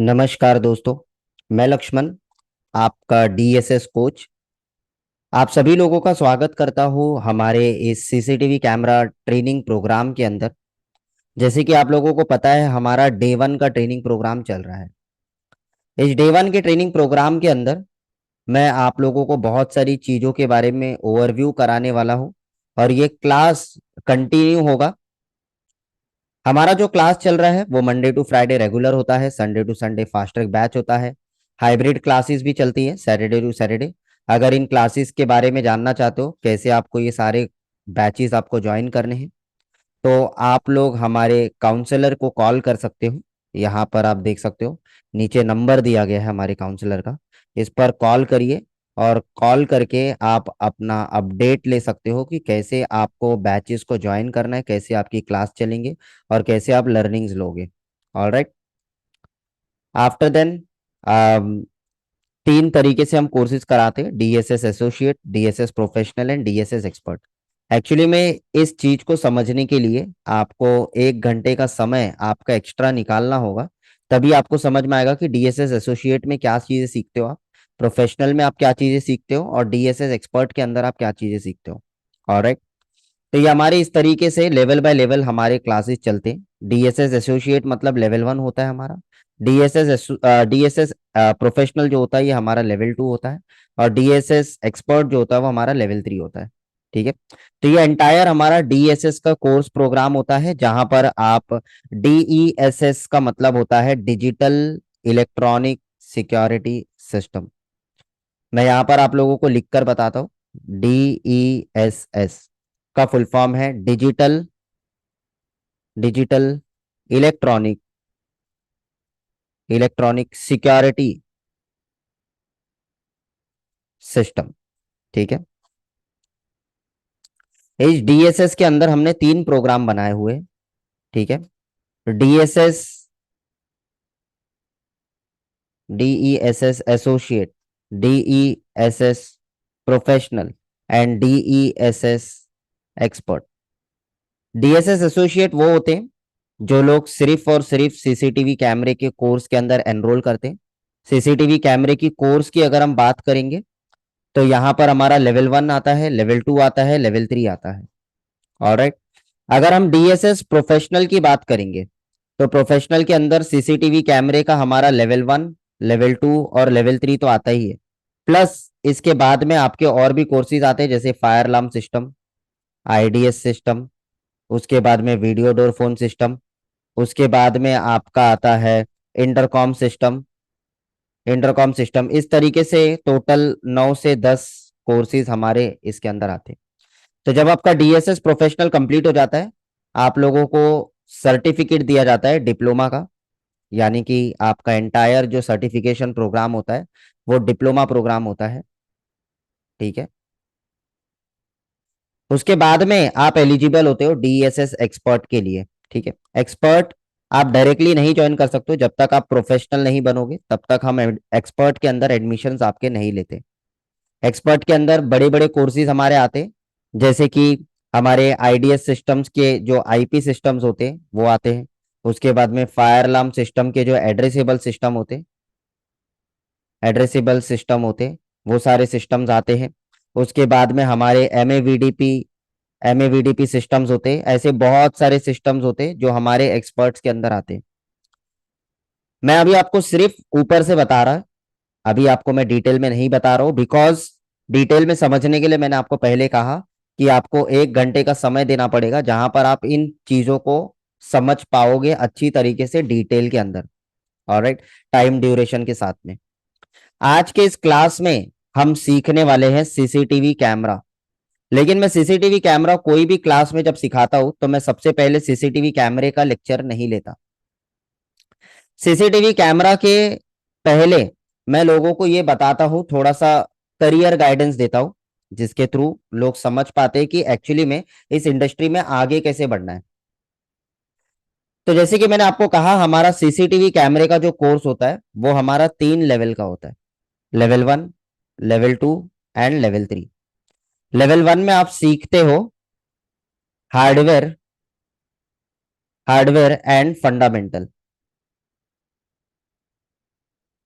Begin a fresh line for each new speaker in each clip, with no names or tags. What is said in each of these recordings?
नमस्कार दोस्तों। मैं लक्ष्मण, आपका डीएसएस कोच। आप सभी लोगों का स्वागत करता हूं हमारे इस सीसीटीवी कैमरा ट्रेनिंग प्रोग्राम के अंदर। जैसे कि आप लोगों को पता है, हमारा डे वन का ट्रेनिंग प्रोग्राम चल रहा है। इस डे वन के ट्रेनिंग प्रोग्राम के अंदर मैं आप लोगों को बहुत सारी चीज़ों के बारे में ओवरव्यू कराने वाला हूं, और ये क्लास कंटिन्यू होगा। हमारा जो क्लास चल रहा है वो मंडे टू फ्राइडे रेगुलर होता है, Sunday to Sunday fast track batch होता है। हाइब्रिड क्लासेस भी चलती है सैटरडे टू सैटरडे। अगर इन क्लासेस के बारे में जानना चाहते हो, कैसे आपको ये सारे बैचेस आपको ज्वाइन करने हैं, तो आप लोग हमारे काउंसलर को कॉल कर सकते हो। यहाँ पर आप देख सकते हो, नीचे नंबर दिया गया है हमारे काउंसलर का। इस पर कॉल करिए, और कॉल करके आप अपना अपडेट ले सकते हो कि कैसे आपको बैचेस को ज्वाइन करना है, कैसे आपकी क्लास चलेंगे, और कैसे आप लर्निंग्स लोगे। All right. आफ्टर देन तीन तरीके से हम कोर्सेज कराते हैं: DSS associate, DSS professional and DSS expert. Actually में इस चीज को समझने के लिए आपको 1 घंटे का समय आपका एक्स्ट्रा निकालना होगा। तभी आपको समझ में आएगा कि डीएसएस एसोसिएट में क्या चीजें सीखते हो आप, प्रोफेशनल में आप क्या चीजें सीखते हो, और डीएसएस एक्सपर्ट के अंदर आप क्या चीजें सीखते हो। ऑलराइट। तो ये हमारे इस तरीके से लेवल बाय लेवल हमारे क्लासेस चलते हैं। डीएसएस एसोसिएट मतलब लेवल 1 होता है हमारा। डीएसएस प्रोफेशनल जो होता है ये हमारा लेवल 2 होता है। और डीएसएस एक्सपर्ट जो होता है वो हमारा लेवल 3 होता है। ठीक है। तो ये एंटायर हमारा डीएसएस का कोर्स प्रोग्राम होता है, जहां पर आप डीईएसएस का मतलब होता है डिजिटल इलेक्ट्रॉनिक सिक्योरिटी सिस्टम। मैं यहाँ पर आप लोगों को लिखकर बताता हूँ। डीईएसएस का फुल फॉर्म है digital digital electronic electronic security system. ठीक है। इस डीएसएस के अंदर हमने 3 प्रोग्राम बनाए हुए हैं। ठीक है। DSS DESS associate, DESS professional and DESS expert. DSS associate वो होते हैं जो लोग सिर्फ और सिर्फ सीसीटीवी कैमरे के कोर्स के अंदर एनरोल करते हैं। सीसीटीवी कैमरे की कोर्स की अगर हम बात करेंगे, तो यहाँ पर हमारा लेवल 1 आता है, लेवल 2 आता है, लेवल 3 आता है। ऑलराइट। अगर हम डीएसएस प्रोफेशनल की बात करेंगे, तो प्रोफेशनल के अंदर सीसीटीवी कैमरे का हमारा लेवल 1, लेवल 2 और लेवल 3 तो आता ही है। प्लस इसके बाद में आपके और भी कोर्सेज आते हैं, जैसे fire alarm system, IDs system, उसके बाद में वीडियो डोर फोन सिस्टम, उसके बाद में आपका आता है इंटरकॉम सिस्टम। इस तरीके से टोटल 9 से 10 कोर्सेज हमारे इसके अंदर आते हैं। तो जब आपका डीएसएस प्रोफेशनल कंप्लीट हो जाता है, आप लोगों को सर्टिफिकेट दिया जाता है डिप्लोमा का। यानी कि आपका एंटायर जो सर्टिफिकेशन प्रोग्राम होता है वो डिप्लोमा प्रोग्राम होता है। ठीक है। उसके बाद में आप एलिजिबल होते हो डीएसएस एक्सपर्ट के लिए। ठीक है। एक्सपर्ट आप डायरेक्टली नहीं ज्वाइन कर सकते हो, जब तक आप प्रोफेशनल नहीं बनोगे तब तक हम एक्सपर्ट के अंदर एडमिशन्स आपके नहीं लेते। एक्सपर्ट के अंदर बड़े बड़े कोर्सेज हमारे आते हैं, जैसे कि हमारे आईडीएस सिस्टम्स के जो आईपी सिस्टम्स होते हैं वो आते हैं। उसके बाद में फायर अलार्म सिस्टम के जो एड्रेसेबल सिस्टम होते हैं, वो सारे सिस्टम्स आते हैं। उसके बाद में हमारे एमएवीडीपी सिस्टम्स होते हैं। ऐसे बहुत सारे सिस्टम्स होते हैं जो हमारे एक्सपर्ट्स के अंदर आते हैं। मैं अभी आपको सिर्फ ऊपर से बता रहा, अभी आपको मैं डिटेल में नहीं बता रहा हूँ, बिकॉज डिटेल में समझने के लिए मैंने आपको पहले कहा कि आपको 1 घंटे का समय देना पड़ेगा, जहां पर आप इन चीजों को समझ पाओगे अच्छी तरीके से डिटेल के अंदर। ऑलराइट। टाइम ड्यूरेशन के साथ में आज के इस क्लास में हम सीखने वाले हैं सीसीटीवी कैमरा। लेकिन मैं सीसीटीवी कैमरा कोई भी क्लास में जब सिखाता हूं, तो मैं सबसे पहले सीसीटीवी कैमरे का लेक्चर नहीं लेता। सीसीटीवी कैमरा के पहले मैं लोगों को ये बताता हूँ, थोड़ा सा करियर गाइडेंस देता हूँ, जिसके थ्रू लोग समझ पाते हैं कि एक्चुअली में इस इंडस्ट्री में आगे कैसे बढ़ना है। तो जैसे कि मैंने आपको कहा, हमारा सीसीटीवी कैमरे का जो कोर्स होता है वो हमारा 3 लेवल का होता है: level 1, level 2 and level 3। Level 1 में आप सीखते हो hardware hardware and fundamental.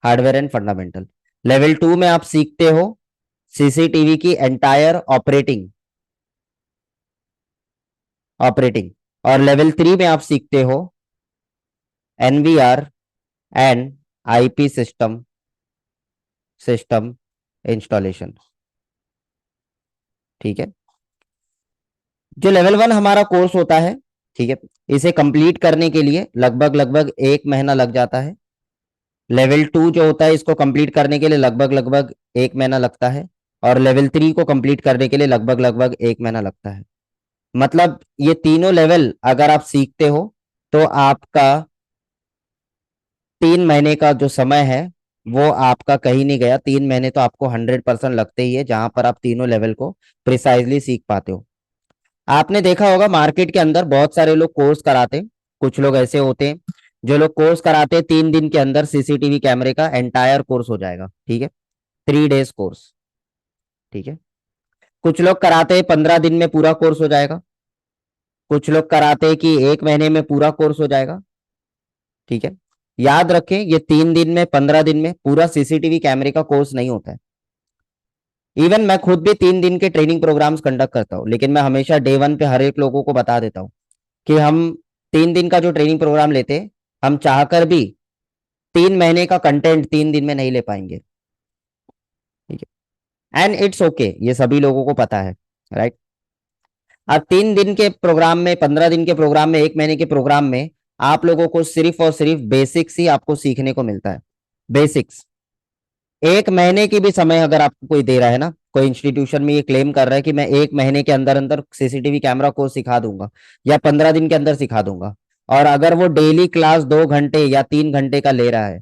Hardware and fundamental. Level 2 में आप सीखते हो सीसीटीवी की एंटायर ऑपरेटिंग ऑपरेटिंग और लेवल 3 में आप सीखते हो NVR and IP system system installation. ठीक है। जो लेवल 1 हमारा कोर्स होता है, ठीक है, इसे कंप्लीट करने के लिए लगभग लगभग 1 महीना लग जाता है। लेवल 2 जो होता है इसको कंप्लीट करने के लिए लगभग लगभग 1 महीना लगता है। और लेवल 3 को कंप्लीट करने के लिए लगभग लगभग 1 महीना लगता है। मतलब ये तीनों लेवल अगर आप सीखते हो तो आपका 3 महीने का जो समय है वो आपका कहीं नहीं गया। 3 महीने तो आपको 100% लगते ही है, जहां पर आप तीनों लेवल को प्रिसाइजली सीख पाते हो। आपने देखा होगा मार्केट के अंदर बहुत सारे लोग कोर्स कराते हैं। कुछ लोग ऐसे होते हैं जो लोग कोर्स कराते हैं 3 दिन के अंदर सीसीटीवी कैमरे का एंटायर कोर्स हो जाएगा। ठीक है, 3 डेज कोर्स। ठीक है। कुछ लोग कराते हैं 15 दिन में पूरा कोर्स हो जाएगा। कुछ लोग कराते हैं कि 1 महीने में पूरा कोर्स हो जाएगा। ठीक है। याद रखें, ये 3 दिन में 15 दिन में पूरा सीसीटीवी कैमरे का कोर्स नहीं होता है। इवन मैं खुद भी 3 दिन के ट्रेनिंग प्रोग्राम्स कंडक्ट करता हूँ, लेकिन मैं हमेशा डे 1 पे हर एक लोगों को बता देता हूँ कि हम 3 दिन का जो ट्रेनिंग प्रोग्राम लेते हैं, हम चाहकर भी 3 महीने का कंटेंट 3 दिन में नहीं ले पाएंगे। ठीक है, एंड इट्स ओके, ये सभी लोगों को पता है, राइट। अब 3 दिन के प्रोग्राम में, 15 दिन के प्रोग्राम में, 1 महीने के प्रोग्राम में आप लोगों को सिर्फ और सिर्फ बेसिक्स ही आपको सीखने को मिलता है। बेसिक्स। 1 महीने की भी समय अगर आपको कोई दे रहा है ना, कोई इंस्टीट्यूशन में ये क्लेम कर रहा है कि मैं 1 महीने के अंदर अंदर सीसीटीवी कैमरा कोर्स सिखा दूंगा या 15 दिन के अंदर सिखा दूंगा, और अगर वो डेली क्लास 2 घंटे या 3 घंटे का ले रहा है,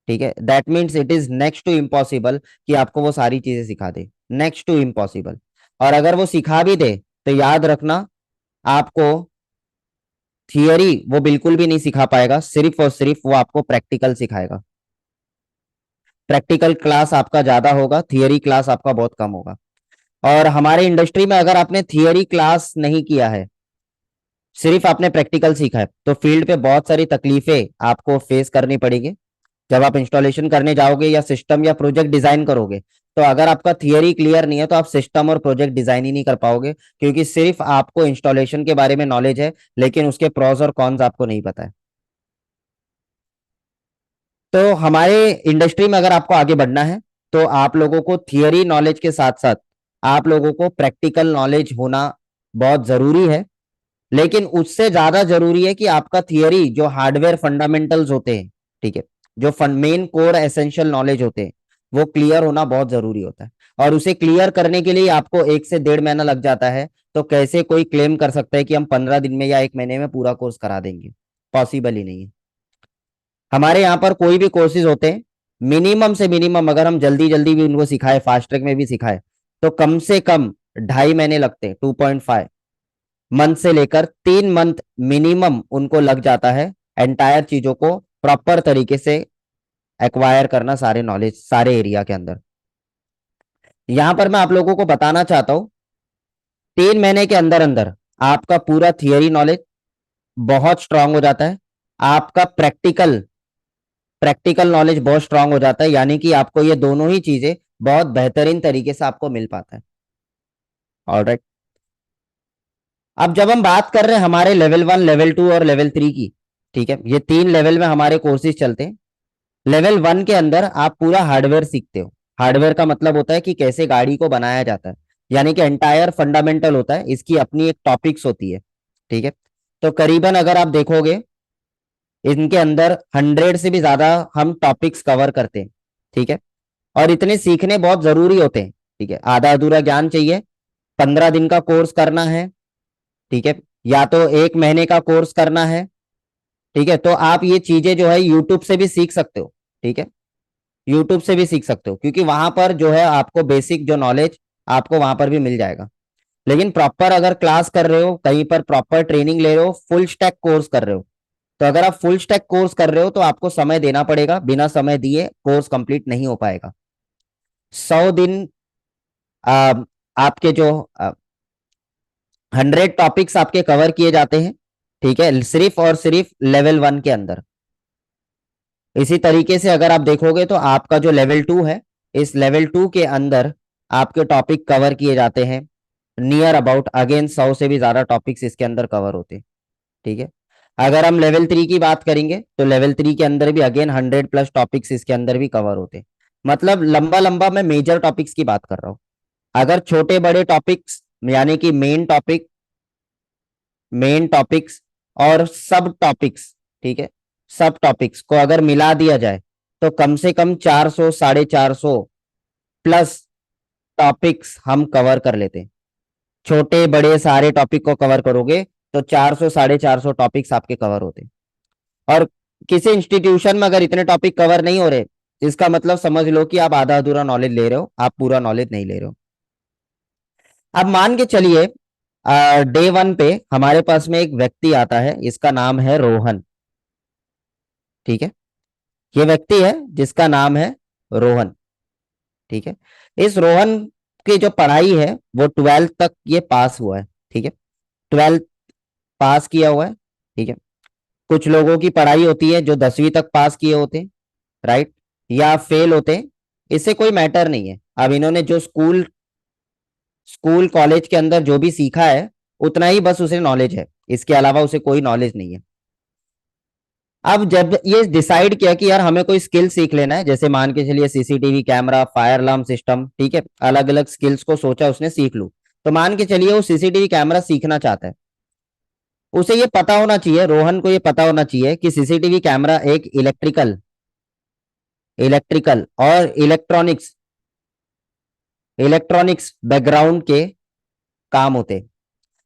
ठीक है, that means it is next to impossible कि आपको वो सारी चीजें सिखा दे। Next to impossible. और अगर वो सिखा भी दे तो याद रखना, आपको थियरी वो बिल्कुल भी नहीं सिखा पाएगा, सिर्फ और सिर्फ वो आपको प्रैक्टिकल सिखाएगा। प्रैक्टिकल क्लास आपका ज्यादा होगा, थियरी क्लास आपका बहुत कम होगा। और हमारे इंडस्ट्री में अगर आपने थियरी क्लास नहीं किया है, सिर्फ आपने प्रैक्टिकल सीखा है, तो फील्ड पे बहुत सारी तकलीफें आपको फेस करनी पड़ेगी। जब आप इंस्टॉलेशन करने जाओगे या सिस्टम या प्रोजेक्ट डिजाइन करोगे, तो अगर आपका थियरी क्लियर नहीं है तो आप सिस्टम और प्रोजेक्ट डिजाइन ही नहीं कर पाओगे, क्योंकि सिर्फ आपको इंस्टॉलेशन के बारे में नॉलेज है, लेकिन उसके प्रॉस और कॉन्स आपको नहीं पता है। तो हमारे इंडस्ट्री में अगर आपको आगे बढ़ना है तो आप लोगों को थियरी नॉलेज के साथ साथ आप लोगों को प्रैक्टिकल नॉलेज होना बहुत जरूरी है। लेकिन उससे ज्यादा जरूरी है कि आपका थियरी जो हार्डवेयर फंडामेंटल्स होते हैं, ठीक है, जो मेन कोर एसेंशियल नॉलेज होते हैं, वो क्लियर होना बहुत जरूरी होता है। और उसे क्लियर करने के लिए आपको 1 से 1.5 महीना लग जाता है। तो कैसे कोई क्लेम कर सकता है कि हम 15 दिन में या 1 महीने में पूरा कोर्स करा देंगे? पॉसिबल ही नहीं है। हमारे यहाँ पर कोई भी कोर्सेज होते हैं, मिनिमम से मिनिमम अगर हम जल्दी जल्दी भी उनको सिखाए, फास्ट ट्रैक में भी सिखाए, तो कम से कम 2.5 महीने लगते हैं। 2.5 मंथ से लेकर 3 मंथ मिनिमम उनको लग जाता है एंटायर चीजों को प्रॉपर तरीके से एक्वायर करना, सारे नॉलेज सारे एरिया के अंदर। यहां पर मैं आप लोगों को बताना चाहता हूं, 3 महीने के अंदर अंदर आपका पूरा थियरी नॉलेज बहुत स्ट्रांग हो जाता है। आपका प्रैक्टिकल प्रैक्टिकल नॉलेज बहुत स्ट्रांग हो जाता है, यानी कि आपको ये दोनों ही चीजें बहुत बेहतरीन तरीके से आपको मिल पाता है। ऑलराइट। अब जब हम बात कर रहे हैं हमारे लेवल 1, लेवल 2 और लेवल 3 की, ठीक है, ये 3 लेवल में हमारे कोर्सेज चलते हैं। लेवल 1 के अंदर आप पूरा हार्डवेयर सीखते हो। हार्डवेयर का मतलब होता है कि कैसे गाड़ी को बनाया जाता है, यानी कि एंटायर फंडामेंटल होता है, इसकी अपनी एक टॉपिक्स होती है। ठीक है। तो करीबन अगर आप देखोगे, इनके अंदर 100 से भी ज्यादा हम टॉपिक्स कवर करते हैं। ठीक है। और इतने सीखने बहुत जरूरी होते हैं। ठीक है, आधा अधूरा ज्ञान चाहिए। 15 दिन का कोर्स करना है, ठीक है, या तो 1 महीने का कोर्स करना है। ठीक है, तो आप ये चीजें जो है यूट्यूब से भी सीख सकते हो। ठीक है, यूट्यूब से भी सीख सकते हो, क्योंकि वहां पर जो है आपको बेसिक जो नॉलेज आपको वहां पर भी मिल जाएगा। लेकिन प्रॉपर अगर क्लास कर रहे हो, कहीं पर प्रॉपर ट्रेनिंग ले रहे हो, फुल स्टैक कोर्स कर रहे हो, तो अगर आप फुल स्टैक कोर्स कर रहे हो तो आपको समय देना पड़ेगा। बिना समय दिए कोर्स कंप्लीट नहीं हो पाएगा। 100 दिन आ, आपके जो 100 टॉपिक्स आपके कवर किए जाते हैं, ठीक है, सिर्फ और सिर्फ लेवल 1 के अंदर। इसी तरीके से अगर आप देखोगे तो आपका जो लेवल 2 है, इस लेवल 2 के अंदर आपके टॉपिक कवर किए जाते हैं नियर अबाउट अगेन 100 से भी ज्यादा टॉपिक्स इसके अंदर कवर होते हैं। ठीक है। अगर हम लेवल 3 की बात करेंगे तो लेवल 3 के अंदर भी अगेन 100+ टॉपिक्स इसके अंदर भी कवर होते हैं। मतलब लंबा लंबा मैं मेजर टॉपिक्स की बात कर रहा हूं। अगर छोटे बड़े टॉपिक्स यानी कि मेन टॉपिक्स और सब टॉपिक्स, ठीक है, सब टॉपिक्स को अगर मिला दिया जाए तो कम से कम 400 450 प्लस टॉपिक्स हम कवर कर लेते हैं। छोटे बड़े सारे टॉपिक को कवर करोगे तो 400 450 टॉपिक्स आपके कवर होते हैं। और किसी इंस्टीट्यूशन में अगर इतने टॉपिक कवर नहीं हो रहे, इसका मतलब समझ लो कि आप आधा अधूरा नॉलेज ले रहे हो, आप पूरा नॉलेज नहीं ले रहे हो। अब मान के चलिए डे 1 पे हमारे पास में एक व्यक्ति आता है, इसका नाम है रोहन। ठीक है। ये व्यक्ति है जिसका नाम है रोहन। ठीक है। इस रोहन की जो पढ़ाई है वो 12th तक ये पास हुआ है। ठीक है। 12th पास किया हुआ है। ठीक है। कुछ लोगों की पढ़ाई होती है जो 10वीं तक पास किए होते हैं, राइट, या फेल होते हैं। इससे कोई मैटर नहीं है। अब इन्होंने जो स्कूल स्कूल कॉलेज के अंदर जो भी सीखा है उतना ही बस उसे नॉलेज है, इसके अलावा उसे कोई नॉलेज नहीं है। अब जब ये डिसाइड किया कि यार हमें कोई स्किल सीख लेना है, जैसे मान के चलिए CCTV camera, fire alarm system, ठीक है, अलग अलग स्किल्स को सोचा उसने सीख लूं। तो मान के चलिए वो सीसीटीवी कैमरा सीखना चाहता है। उसे ये पता होना चाहिए, रोहन को ये पता होना चाहिए कि सीसीटीवी कैमरा एक इलेक्ट्रिकल और इलेक्ट्रॉनिक्स बैकग्राउंड के काम होते।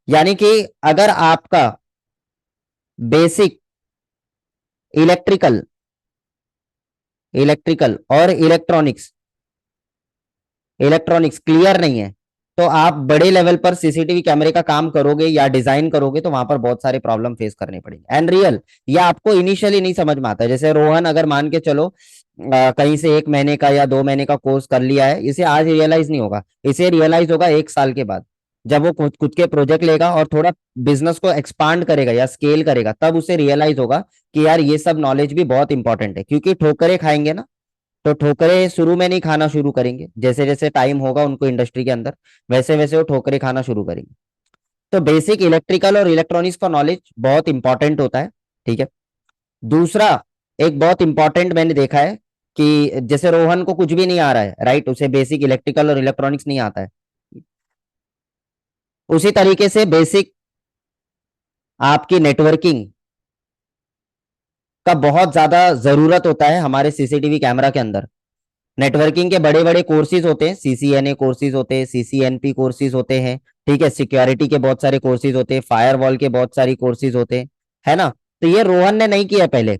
यानी कि अगर आपका बेसिक इलेक्ट्रिकल इलेक्ट्रिकल और इलेक्ट्रॉनिक्स क्लियर नहीं है, तो आप बड़े लेवल पर सीसीटीवी कैमरे का काम करोगे या डिजाइन करोगे तो वहां पर बहुत सारे प्रॉब्लम फेस करने पड़ेंगे एंड रियल। या आपको इनिशियली नहीं समझ में आता है। जैसे रोहन अगर मान के चलो कहीं से 1 महीने का या 2 महीने का कोर्स कर लिया है, इसे आज रियलाइज नहीं होगा, इसे रियलाइज होगा 1 साल के बाद, जब वो खुद खुद के प्रोजेक्ट लेगा और थोड़ा बिजनेस को एक्सपांड करेगा या स्केल करेगा, तब उसे रियलाइज होगा कि यार ये सब नॉलेज भी बहुत इंपॉर्टेंट है। क्योंकि ठोकरे खाएंगे ना, तो ठोकरे शुरू में नहीं खाना शुरू करेंगे, जैसे जैसे टाइम होगा उनको इंडस्ट्री के अंदर, वैसे वैसे वो ठोकरे खाना शुरू करेंगे। तो बेसिक इलेक्ट्रिकल और इलेक्ट्रॉनिक्स का नॉलेज बहुत इंपॉर्टेंट होता है। ठीक है। दूसरा, एक बहुत इंपॉर्टेंट मैंने देखा है कि जैसे रोहन को कुछ भी नहीं आ रहा है, राइट, उसे बेसिक इलेक्ट्रिकल और इलेक्ट्रॉनिक्स नहीं आता है, उसी तरीके से बेसिक आपकी नेटवर्किंग का बहुत ज्यादा जरूरत होता है हमारे सीसीटीवी कैमरा के अंदर। नेटवर्किंग के बड़े बड़े कोर्सेज होते हैं, सीसीएनए कोर्सेज होते हैं, सीसीएनपी कोर्सेज होते हैं, ठीक है, सिक्योरिटी के बहुत सारे कोर्सेज होते हैं, फायरवॉल के बहुत सारी कोर्सेज होते हैं, है ना। तो ये रोहन ने नहीं किया पहले,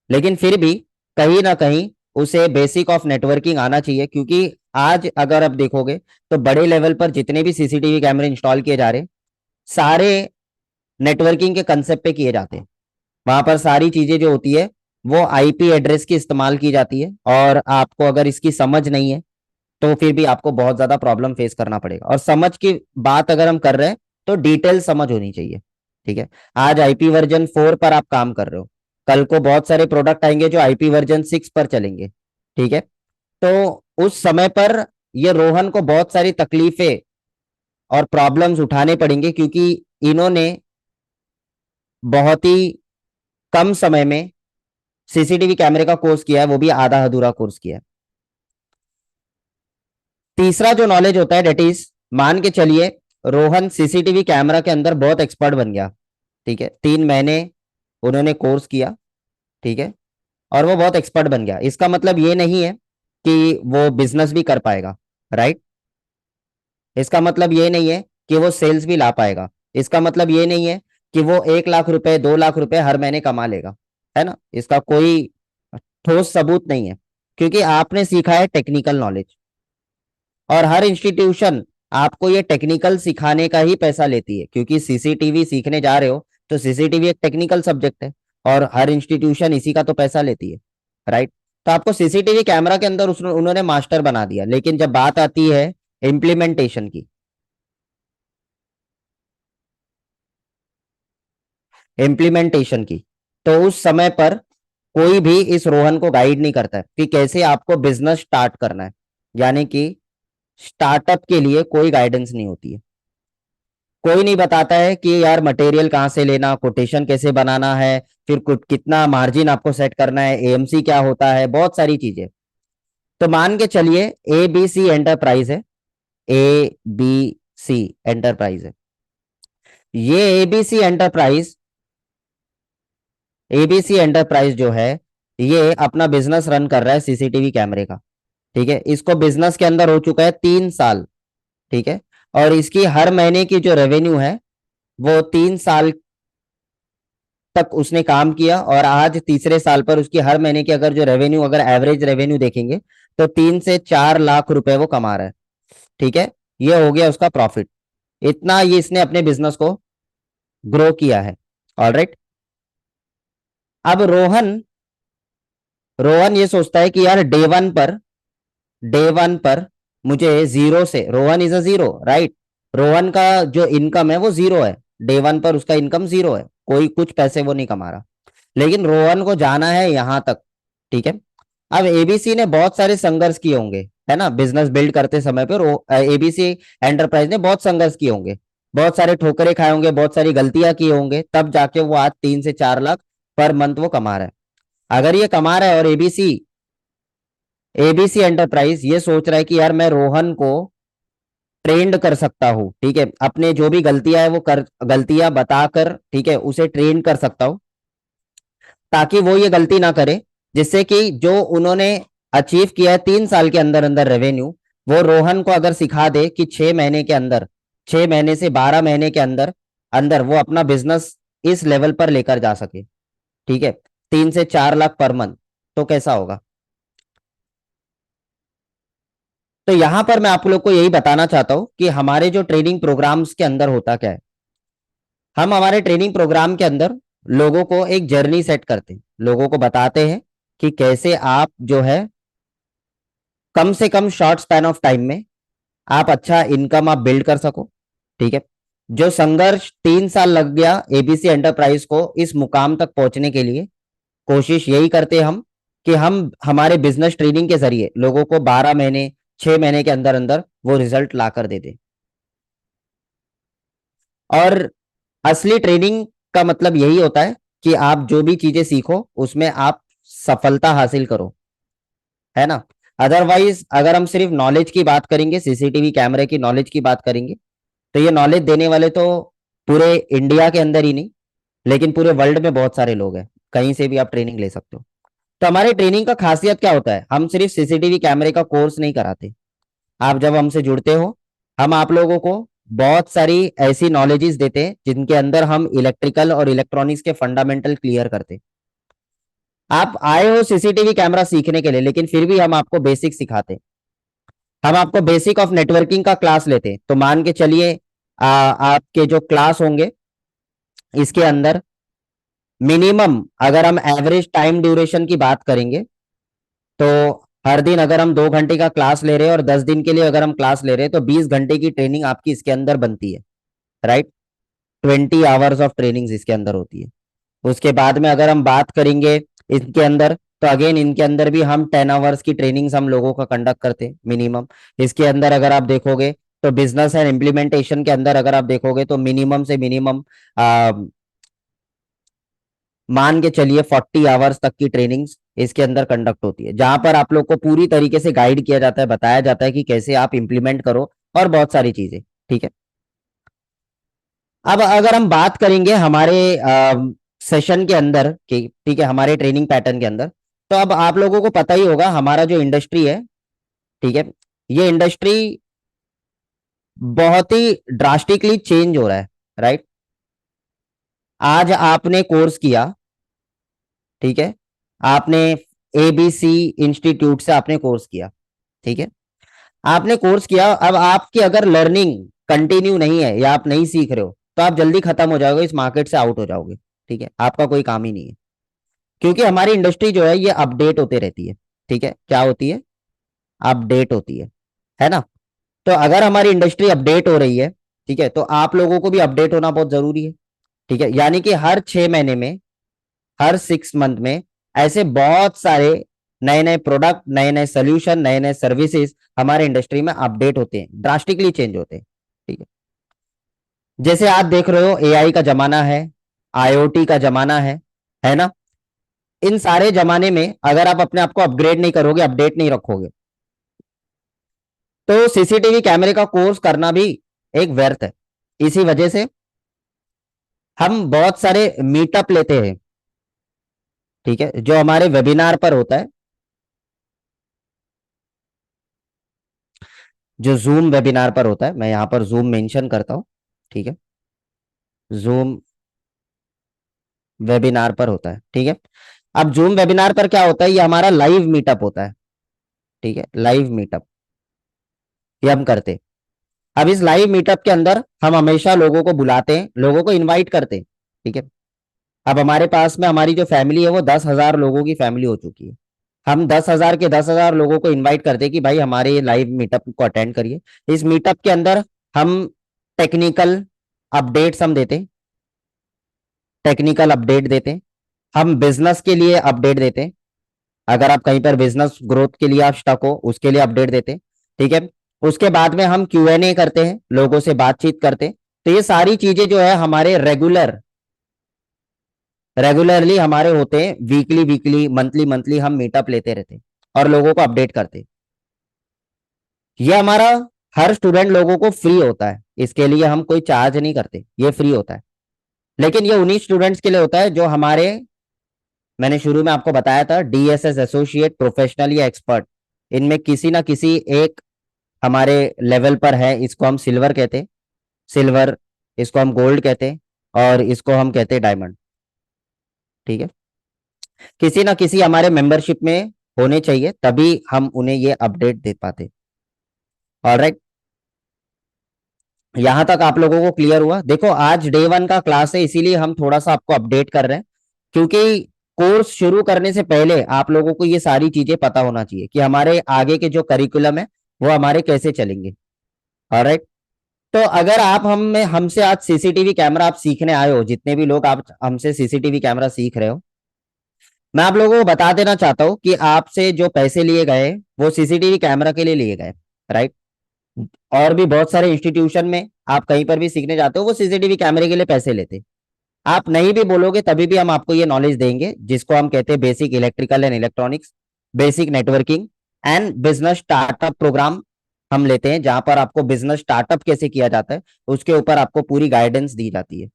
लेकिन फिर भी कहीं ना कहीं उसे बेसिक ऑफ नेटवर्किंग आना चाहिए। क्योंकि आज अगर आप देखोगे तो बड़े लेवल पर जितने भी सीसीटीवी कैमरे इंस्टॉल किए जा रहे हैं, सारे नेटवर्किंग के कंसेप्ट पे किए जाते हैं। वहां पर सारी चीजें जो होती है वो आईपी एड्रेस की इस्तेमाल की जाती है, और आपको अगर इसकी समझ नहीं है तो फिर भी आपको बहुत ज्यादा प्रॉब्लम फेस करना पड़ेगा। और समझ की बात अगर हम कर रहे हैं तो डिटेल समझ होनी चाहिए। ठीक है। आज आईपी वर्जन 4 पर आप काम कर रहे हो, कल को बहुत सारे प्रोडक्ट आएंगे जो आईपी वर्जन 6 पर चलेंगे। ठीक है। तो उस समय पर ये रोहन को बहुत सारी तकलीफें और प्रॉब्लम्स उठाने पड़ेंगे, क्योंकि इन्होंने बहुत ही कम समय में सीसीटीवी कैमरे का कोर्स किया है, वो भी आधा अधूरा कोर्स किया है। तीसरा जो नॉलेज होता है डेट इज, मान के चलिए रोहन सीसीटीवी कैमरा के अंदर बहुत एक्सपर्ट बन गया। ठीक है। 3 महीने उन्होंने कोर्स किया। ठीक है। और वो बहुत एक्सपर्ट बन गया, इसका मतलब ये नहीं है कि वो बिजनेस भी कर पाएगा, राइट। इसका मतलब ये नहीं है कि वो सेल्स भी ला पाएगा। इसका मतलब ये नहीं है कि वो 1 लाख रुपए 2 लाख रुपए हर महीने कमा लेगा, है ना। इसका कोई ठोस सबूत नहीं है, क्योंकि आपने सीखा है टेक्निकल नॉलेज। और हर इंस्टीट्यूशन आपको ये टेक्निकल सिखाने का ही पैसा लेती है, क्योंकि सीसीटीवी सीखने जा रहे हो तो सीसीटीवी एक टेक्निकल सब्जेक्ट है, और हर इंस्टीट्यूशन इसी का तो पैसा लेती है, राइट। तो आपको सीसीटीवी कैमरा के अंदर उन्होंने मास्टर बना दिया, लेकिन जब बात आती है इम्प्लीमेंटेशन की, इम्प्लीमेंटेशन की तो उस समय पर कोई भी इस रोहन को गाइड नहीं करता है कि कैसे आपको बिजनेस स्टार्ट करना है। यानी कि स्टार्टअप के लिए कोई गाइडेंस नहीं होती है। कोई नहीं बताता है कि यार मटेरियल कहाँ से लेना, कोटेशन कैसे बनाना है, फिर कुछ कितना मार्जिन आपको सेट करना है, एएमसी क्या होता है, बहुत सारी चीजें। तो मान के चलिए एबीसी एंटरप्राइज है, एबीसी एंटरप्राइज है। ये एबीसी एंटरप्राइज जो है, ये अपना बिजनेस रन कर रहा है सीसीटीवी कैमरे का। ठीक है, इसको बिजनेस के अंदर हो चुका है 3 साल। ठीक है, और इसकी हर महीने की जो रेवेन्यू है वो 3 साल तक उसने काम किया, और आज तीसरे साल पर उसकी हर महीने की अगर जो रेवेन्यू, अगर एवरेज रेवेन्यू देखेंगे तो 3 से 4 लाख रुपए वो कमा रहा है। ठीक है, ये हो गया उसका प्रॉफिट। इतना ये इसने अपने बिजनेस को ग्रो किया है। ऑलराइट। अब रोहन रोहन ये सोचता है कि यार डे वन पर मुझे जीरो से, Rohan is a zero, right. Rohan का जो इनकम है वो जीरो है। डे 1 पर उसका इनकम जीरो है, कोई कुछ पैसे वो नहीं कमा रहा। लेकिन रोहन को जाना है यहां तक। ठीक है, अब एबीसी ने बहुत सारे संघर्ष किए होंगे, है ना, बिजनेस बिल्ड करते समय पे एबीसी एंटरप्राइज ने बहुत संघर्ष किए होंगे, बहुत सारे ठोकरे खाए होंगे, बहुत सारी गलतियां की होंगे, तब जाके वो आज 3 से 4 लाख पर मंथ वो कमा रहा है। अगर ये कमा रहा है और एबीसी एबीसी एंटरप्राइज ये सोच रहा है कि यार मैं रोहन को ट्रेंड कर सकता हूँ, ठीक है, अपने जो भी गलतियां है वो कर, गलतियां बताकर, ठीक है, उसे ट्रेन कर सकता हूँ ताकि वो ये गलती ना करे, जिससे कि जो उन्होंने अचीव किया है 3 साल के अंदर अंदर रेवेन्यू, वो रोहन को अगर सिखा दे कि 6 महीने के अंदर, 6 महीने से 12 महीने के अंदर अंदर वो अपना बिजनेस इस लेवल पर लेकर जा सके। ठीक है, 3 से 4 लाख पर मंथ, तो कैसा होगा। तो यहां पर मैं आप लोग को यही बताना चाहता हूं कि हमारे जो ट्रेनिंग प्रोग्राम्स के अंदर होता क्या है, हम हमारे ट्रेनिंग प्रोग्राम के अंदर लोगों को एक जर्नी सेट करते हैं, लोगों को बताते हैं कि कैसे आप जो है कम से कम शॉर्ट स्पैन ऑफ टाइम में आप अच्छा इनकम आप बिल्ड कर सको। ठीक है, जो संघर्ष 3 साल लग गया एबीसी एंटरप्राइज को इस मुकाम तक पहुंचने के लिए, कोशिश यही करते हैं हम कि हम हमारे बिजनेस ट्रेनिंग के जरिए लोगों को 12 महीने, 6 महीने के अंदर अंदर वो रिजल्ट ला कर दे दें। और असली ट्रेनिंग का मतलब यही होता है कि आप जो भी चीजें सीखो उसमें आप सफलता हासिल करो, है ना। अदरवाइज अगर हम सिर्फ नॉलेज की बात करेंगे, सीसीटीवी कैमरे की नॉलेज की बात करेंगे, तो ये नॉलेज देने वाले तो पूरे इंडिया के अंदर ही नहीं, लेकिन पूरे वर्ल्ड में बहुत सारे लोग हैं, कहीं से भी आप ट्रेनिंग ले सकते हो। तो हमारे ट्रेनिंग का खासियत क्या होता है, हम सिर्फ सीसीटीवी कैमरे का कोर्स नहीं कराते। आप जब हमसे जुड़ते हो, हम आप लोगों को बहुत सारी ऐसी नॉलेजेस देते हैं जिनके अंदर हम इलेक्ट्रिकल और इलेक्ट्रॉनिक्स के फंडामेंटल क्लियर करते हैं। आप आए हो सीसीटीवी कैमरा सीखने के लिए, लेकिन फिर भी हम आपको बेसिक सिखाते हैं। हम आपको बेसिक ऑफ नेटवर्किंग का क्लास लेते हैं। तो मान के चलिए आपके जो क्लास होंगे इसके अंदर मिनिमम, अगर हम एवरेज टाइम ड्यूरेशन की बात करेंगे, तो हर दिन अगर हम 2 घंटे का क्लास ले रहे हैं और 10 दिन के लिए अगर हम क्लास ले रहे हैं, तो 20 घंटे की ट्रेनिंग आपकी इसके अंदर बनती है, राइट। 20 आवर्स ऑफ ट्रेनिंग इसके अंदर होती है। उसके बाद में अगर हम बात करेंगे इनके अंदर, तो अगेन इनके अंदर भी हम 10 आवर्स की ट्रेनिंग्स हम लोगों का कंडक्ट करते हैं मिनिमम। इसके अंदर अगर आप देखोगे तो बिजनेस एंड इम्प्लीमेंटेशन के अंदर अगर आप देखोगे तो मिनिमम से मिनिमम मान के चलिए 40 आवर्स तक की ट्रेनिंग्स इसके अंदर कंडक्ट होती है, जहां पर आप लोग को पूरी तरीके से गाइड किया जाता है, बताया जाता है कि कैसे आप इंप्लीमेंट करो, और बहुत सारी चीजें। ठीक है, अब अगर हम बात करेंगे हमारे सेशन के अंदर कि, ठीक है, हमारे ट्रेनिंग पैटर्न के अंदर, तो अब आप लोगों को पता ही होगा हमारा जो इंडस्ट्री है, ठीक है, ये इंडस्ट्री बहुत ही ड्रास्टिकली चेंज हो रहा है, राइट। आज आपने कोर्स किया, ठीक है, आपने एबीसी इंस्टीट्यूट से आपने कोर्स किया, ठीक है, आपने कोर्स किया, अब आपकी अगर लर्निंग कंटिन्यू नहीं है या आप नहीं सीख रहे हो, तो आप जल्दी खत्म हो जाओगे, इस मार्केट से आउट हो जाओगे। ठीक है, आपका कोई काम ही नहीं है, क्योंकि हमारी इंडस्ट्री जो है ये अपडेट होते रहती है। ठीक है, क्या होती है, अपडेट होती है ना। तो अगर हमारी इंडस्ट्री अपडेट हो रही है, ठीक है, तो आप लोगों को भी अपडेट होना बहुत जरूरी है। ठीक है, यानी कि हर 6 महीने में, हर 6 मंथ में ऐसे बहुत सारे नए नए प्रोडक्ट, नए नए सोल्यूशन, नए नए सर्विसेज हमारे इंडस्ट्री में अपडेट होते हैं, ड्रास्टिकली चेंज होते हैं। ठीक है, जैसे आप देख रहे हो एआई का जमाना है, आईओटी का जमाना है ना। इन सारे जमाने में अगर आप अपने आप को अपग्रेड नहीं करोगे, अपडेट नहीं रखोगे, तो सीसीटीवी कैमरे का कोर्स करना भी एक व्यर्थ है। इसी वजह से हम बहुत सारे मीटअप लेते हैं, ठीक है, जो हमारे वेबिनार पर होता है, जो जूम वेबिनार पर होता है। मैं यहां पर जूम मेंशन करता हूं, ठीक है, जूम वेबिनार पर होता है, ठीक है। अब जूम वेबिनार पर क्या होता है, ये हमारा लाइव मीटअप होता है, ठीक है, लाइव मीटअप ये हम करते हैं। अब इस लाइव मीटअप के अंदर हम हमेशा लोगों को बुलाते हैं, लोगों को इनवाइट करते हैं, ठीक है। अब हमारे पास में हमारी जो फैमिली है वो 10,000 लोगों की फैमिली हो चुकी है। हम 10,000 के 10,000 लोगों को इनवाइट करते हैं कि भाई हमारे ये लाइव मीटअप को अटेंड करिए। इस मीटअप के अंदर हम टेक्निकल अपडेट्स हम देते हैं, टेक्निकल अपडेट देते हैं, हम बिजनेस के लिए अपडेट देते हैं। अगर आप कहीं पर बिजनेस ग्रोथ के लिए आप स्टक हो, उसके लिए अपडेट देते हैं, ठीक है। उसके बाद में हम Q&A करते हैं, लोगों से बातचीत करते हैं। तो ये सारी चीजें जो है हमारे रेगुलरली हमारे होते हैं, वीकली वीकली, मंथली मंथली हम मीटअप लेते रहते हैं और लोगों को अपडेट करते हैं। ये हमारा हर स्टूडेंट लोगों को फ्री होता है, इसके लिए हम कोई चार्ज नहीं करते, ये फ्री होता है। लेकिन ये उन्हीं स्टूडेंट्स के लिए होता है जो हमारे, मैंने शुरू में आपको बताया था, डीएसएस एसोसिएट, प्रोफेशनल या एक्सपर्ट, इनमें किसी ना किसी एक हमारे लेवल पर है। इसको हम सिल्वर कहते हैं, सिल्वर, इसको हम गोल्ड कहते हैं, और इसको हम कहते हैं डायमंड, ठीक है। किसी ना किसी हमारे मेंबरशिप में होने चाहिए, तभी हम उन्हें ये अपडेट दे पाते। ऑलराइट, यहां तक आप लोगों को क्लियर हुआ। देखो आज डे 1 का क्लास है, इसीलिए हम थोड़ा सा आपको अपडेट कर रहे हैं, क्योंकि कोर्स शुरू करने से पहले आप लोगों को ये सारी चीजें पता होना चाहिए कि हमारे आगे के जो करिकुलम है वो हमारे कैसे चलेंगे। ऑलराइट, तो अगर आप हमसे आज सीसीटीवी कैमरा आप सीखने आए हो, जितने भी लोग आप हमसे सीसीटीवी कैमरा सीख रहे हो, मैं आप लोगों को बता देना चाहता हूं कि आपसे जो पैसे लिए गए वो सीसीटीवी कैमरा के लिए लिए गए, राइट। और भी बहुत सारे इंस्टीट्यूशन में आप कहीं पर भी सीखने जाते हो, वो सीसीटीवी कैमरे के लिए पैसे लेते। आप नहीं भी बोलोगे तभी भी हम आपको ये नॉलेज देंगे, जिसको हम कहते हैं basic electrical and electronics, basic networking and business startup program हम लेते हैं, जहां पर आपको बिजनेस स्टार्टअप कैसे किया जाता है उसके ऊपर आपको पूरी गाइडेंस दी जाती है,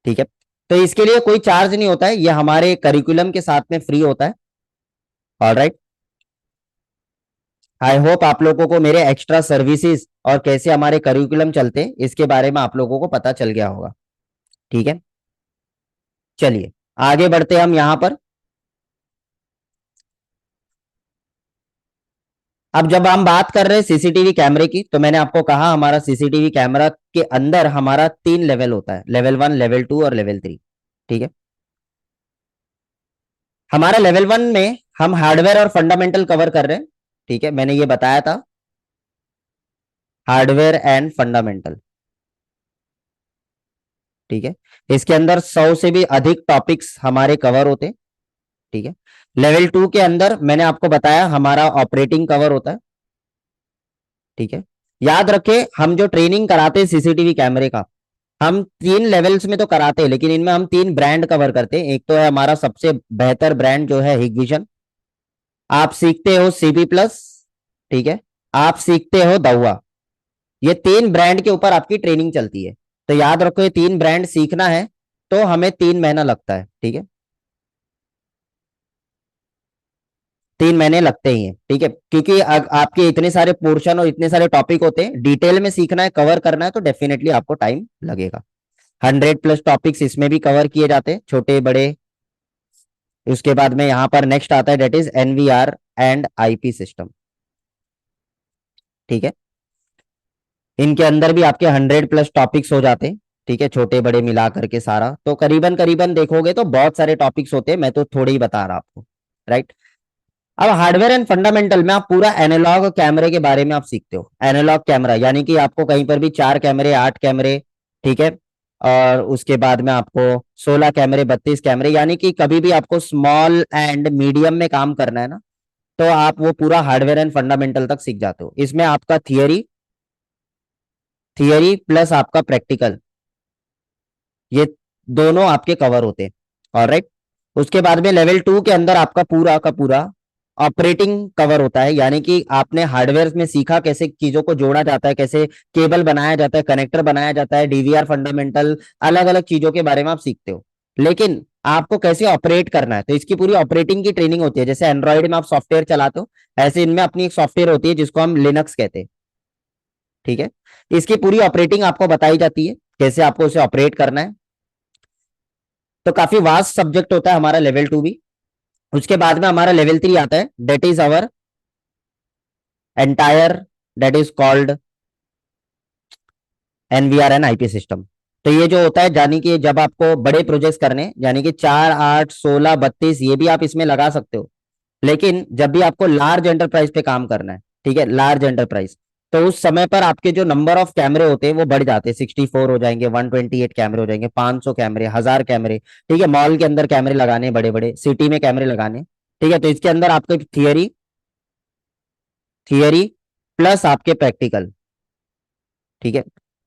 ठीक है। तो इसके लिए कोई चार्ज नहीं होता है, ये हमारे करिकुलम के साथ में फ्री होता है। ऑलराइट, आई होप आप लोगों को मेरे एक्स्ट्रा सर्विसेज और कैसे हमारे करिकुलम चलते हैं इसके बारे में आप लोगों को पता चल गया होगा, ठीक है। चलिए आगे बढ़ते हैं हम यहां पर। अब जब हम बात कर रहे हैं सीसीटीवी कैमरे की, तो मैंने आपको कहा हमारा सीसीटीवी कैमरा के अंदर हमारा 3 लेवल होता है, लेवल 1, लेवल 2 और लेवल 3, ठीक है। हमारा लेवल 1 में हम हार्डवेयर और फंडामेंटल कवर कर रहे हैं, ठीक है, मैंने ये बताया था, हार्डवेयर एंड फंडामेंटल, ठीक है। इसके अंदर 100 से भी अधिक टॉपिक्स हमारे कवर होते हैं, ठीक है। लेवल 2 के अंदर मैंने आपको बताया हमारा ऑपरेटिंग कवर होता है, ठीक है। याद रखें हम जो ट्रेनिंग कराते हैं सीसीटीवी कैमरे का, हम 3 लेवल्स में तो कराते हैं, लेकिन इनमें हम 3 ब्रांड कवर करते हैं। एक तो है हमारा सबसे बेहतर ब्रांड जो है हिगविजन, आप सीखते हो सीबी प्लस, ठीक है, आप सीखते हो दवा। ये 3 ब्रांड के ऊपर आपकी ट्रेनिंग चलती है। तो याद रखो ये 3 ब्रांड सीखना है तो हमें 3 महीना लगता है, ठीक है, 3 महीने लगते ही हैं, ठीक है। क्योंकि आपके इतने सारे पोर्शन और इतने सारे टॉपिक होते हैं, डिटेल में सीखना है, कवर करना है, तो डेफिनेटली आपको टाइम लगेगा। 100+ टॉपिक्स इसमें भी कवर किए जाते हैं, छोटे बड़े। उसके बाद में यहाँ पर नेक्स्ट आता है, that is NVR and IP system, ठीक है। इनके अंदर भी आपके 100+ टॉपिक्स हो जाते हैं, ठीक है, छोटे बड़े मिला करके सारा। तो करीबन करीबन देखोगे तो बहुत सारे टॉपिक्स होते हैं, मैं तो थोड़े ही बता रहा आपको, राइट। अब हार्डवेयर एंड फंडामेंटल में आप पूरा एनालॉग कैमरे के बारे में आप सीखते हो। एनालॉग कैमरा यानी कि आपको कहीं पर भी 4 कैमरे, 8 कैमरे, ठीक है, और उसके बाद में आपको 16 कैमरे, 32 कैमरे, यानी कि कभी भी आपको स्मॉल एंड मीडियम में काम करना है ना, तो आप वो पूरा हार्डवेयर एंड फंडामेंटल तक सीख जाते हो। इसमें आपका थियरी थियरी प्लस आपका प्रैक्टिकल, ये दोनों आपके कवर होते हैं। ऑलराइट। उसके बाद में लेवल 2 के अंदर आपका पूरा का पूरा ऑपरेटिंग कवर होता है, यानी कि आपने हार्डवेयर में सीखा कैसे चीजों को जोड़ा जाता है, कैसे केबल बनाया जाता है, कनेक्टर बनाया जाता है, डीवीआर फंडामेंटल, अलग अलग चीजों के बारे में आप सीखते हो। लेकिन आपको कैसे ऑपरेट करना है, तो इसकी पूरी ऑपरेटिंग की ट्रेनिंग होती है। जैसे एंड्रॉइड में आप सॉफ्टवेयर चलाते हो, ऐसे इनमें अपनी एक सॉफ्टवेयर होती है जिसको हम लिनक्स कहते हैं। ठीक है। इसकी पूरी ऑपरेटिंग आपको बताई जाती है, कैसे आपको उसे ऑपरेट करना है। तो काफी वास्ट सब्जेक्ट होता है हमारा लेवल 2 भी। उसके बाद में हमारा लेवल 3 आता है, that is our entire, that is called NVR and IP system. तो ये जो होता है, यानी कि जब आपको बड़े प्रोजेक्ट्स करने, यानी कि 4, 8, 16, 32, ये भी आप इसमें लगा सकते हो। लेकिन जब भी आपको लार्ज एंटरप्राइज पे काम करना है, ठीक है, लार्ज एंटरप्राइज, तो उस समय पर आपके जो नंबर ऑफ कैमरे होते हैं वो बढ़ जाते हैं। 64 हो जाएंगे, 128 कैमरे हो जाएंगे, 500 कैमरे, 1000 कैमरे। ठीक है, मॉल के अंदर कैमरे लगाने, बड़े बड़े सिटी में कैमरे लगाने। ठीक है, तो इसके अंदर आपको थियरी थियरी प्लस आपके प्रैक्टिकल। ठीक है,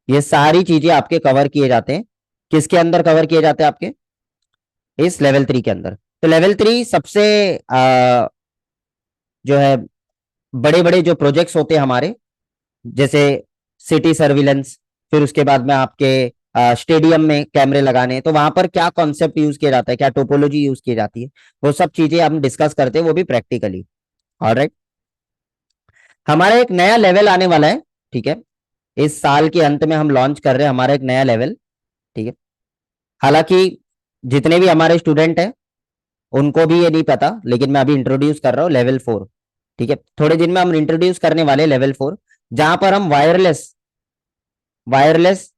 ये सारी चीजें आपके कवर किए जाते हैं। किसके अंदर कवर किए जाते हैं आपके? इस लेवल 3 के अंदर। तो लेवल 3 सबसे जो है, बड़े बड़े जो प्रोजेक्ट्स होते हैं हमारे, जैसे सिटी सर्विलेंस, फिर उसके बाद में आपके स्टेडियम में कैमरे लगाने, तो वहां पर क्या कॉन्सेप्ट यूज किया जाता है, क्या टोपोलॉजी यूज की जाती है, वो सब चीजें हम डिस्कस करते हैं, वो भी प्रैक्टिकली। ऑलराइट। हमारा एक नया लेवल आने वाला है। ठीक है, इस साल के अंत में हम लॉन्च कर रहे हैं हमारा एक नया लेवल। ठीक है, हालांकि जितने भी हमारे स्टूडेंट हैं उनको भी ये नहीं पता, लेकिन मैं अभी इंट्रोड्यूस कर रहा हूँ लेवल 4। ठीक है, थोड़े दिन में हम इंट्रोड्यूस करने वाले लेवल 4, जहां पर हम वायरलेस वायरलेस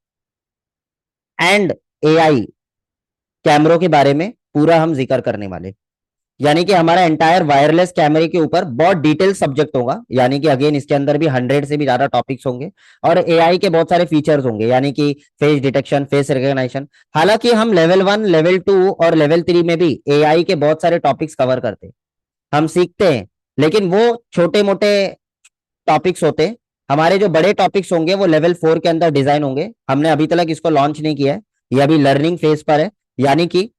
एंड एआई कैमरों के बारे में पूरा हम जिक्र करने वाले। यानी कि हमारा एंटायर वायरलेस कैमरे के ऊपर बहुत डिटेल सब्जेक्ट होगा, यानी कि अगेन इसके अंदर भी 100 से भी ज्यादा टॉपिक्स होंगे, और एआई के बहुत सारे फीचर्स होंगे, यानी कि फेस डिटेक्शन, फेस रिकॉग्निशन। हालांकि हम लेवल 1, लेवल 2 और लेवल 3 में भी एआई के बहुत सारे टॉपिक्स कवर करते हैं, हम सीखते हैं। लेकिन वो छोटे मोटे टॉपिक्स होते हैं। हमारे जो बड़े टॉपिक्स होंगे वो लेवल 4 के अंदर डिजाइन होंगे। हमने अभी तक इसको लॉन्च नहीं किया है, ये अभी लर्निंग फेज पर है, यानी कि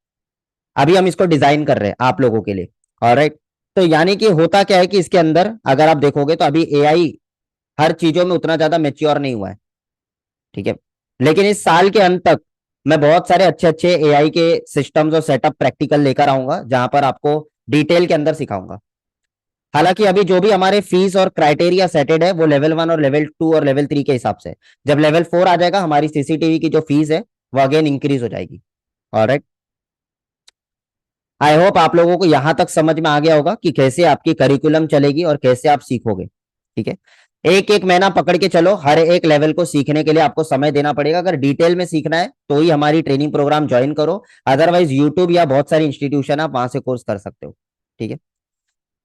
अभी हम इसको डिजाइन कर रहे हैं आप लोगों के लिए। ऑलराइट। तो यानी कि होता क्या है कि इसके अंदर अगर आप देखोगे तो अभी एआई हर चीजों में उतना ज्यादा मेच्योर नहीं हुआ है। ठीक है, लेकिन इस साल के अंत तक मैं बहुत सारे अच्छे अच्छे एआई के सिस्टम्स और सेटअप प्रैक्टिकल लेकर आऊंगा, जहां पर आपको डिटेल के अंदर सिखाऊंगा। हालांकि अभी जो भी हमारे फीस और क्राइटेरिया सेटेड है वो लेवल 1 और लेवल 2 और लेवल 3 के हिसाब से। जब लेवल 4 आ जाएगा, हमारी सीसीटीवी की जो फीस है वो अगेन इंक्रीज हो जाएगी। ऑलराइट। आई होप आप लोगों को यहां तक समझ में आ गया होगा कि कैसे आपकी करिकुलम चलेगी और कैसे आप सीखोगे। ठीक है, एक एक महीना पकड़ के चलो, हर एक लेवल को सीखने के लिए आपको समय देना पड़ेगा। अगर डिटेल में सीखना है तो ही हमारी ट्रेनिंग प्रोग्राम ज्वाइन करो, अदरवाइज यूट्यूब या बहुत सारी इंस्टीट्यूशन आप वहां से कोर्स कर सकते हो। ठीक है,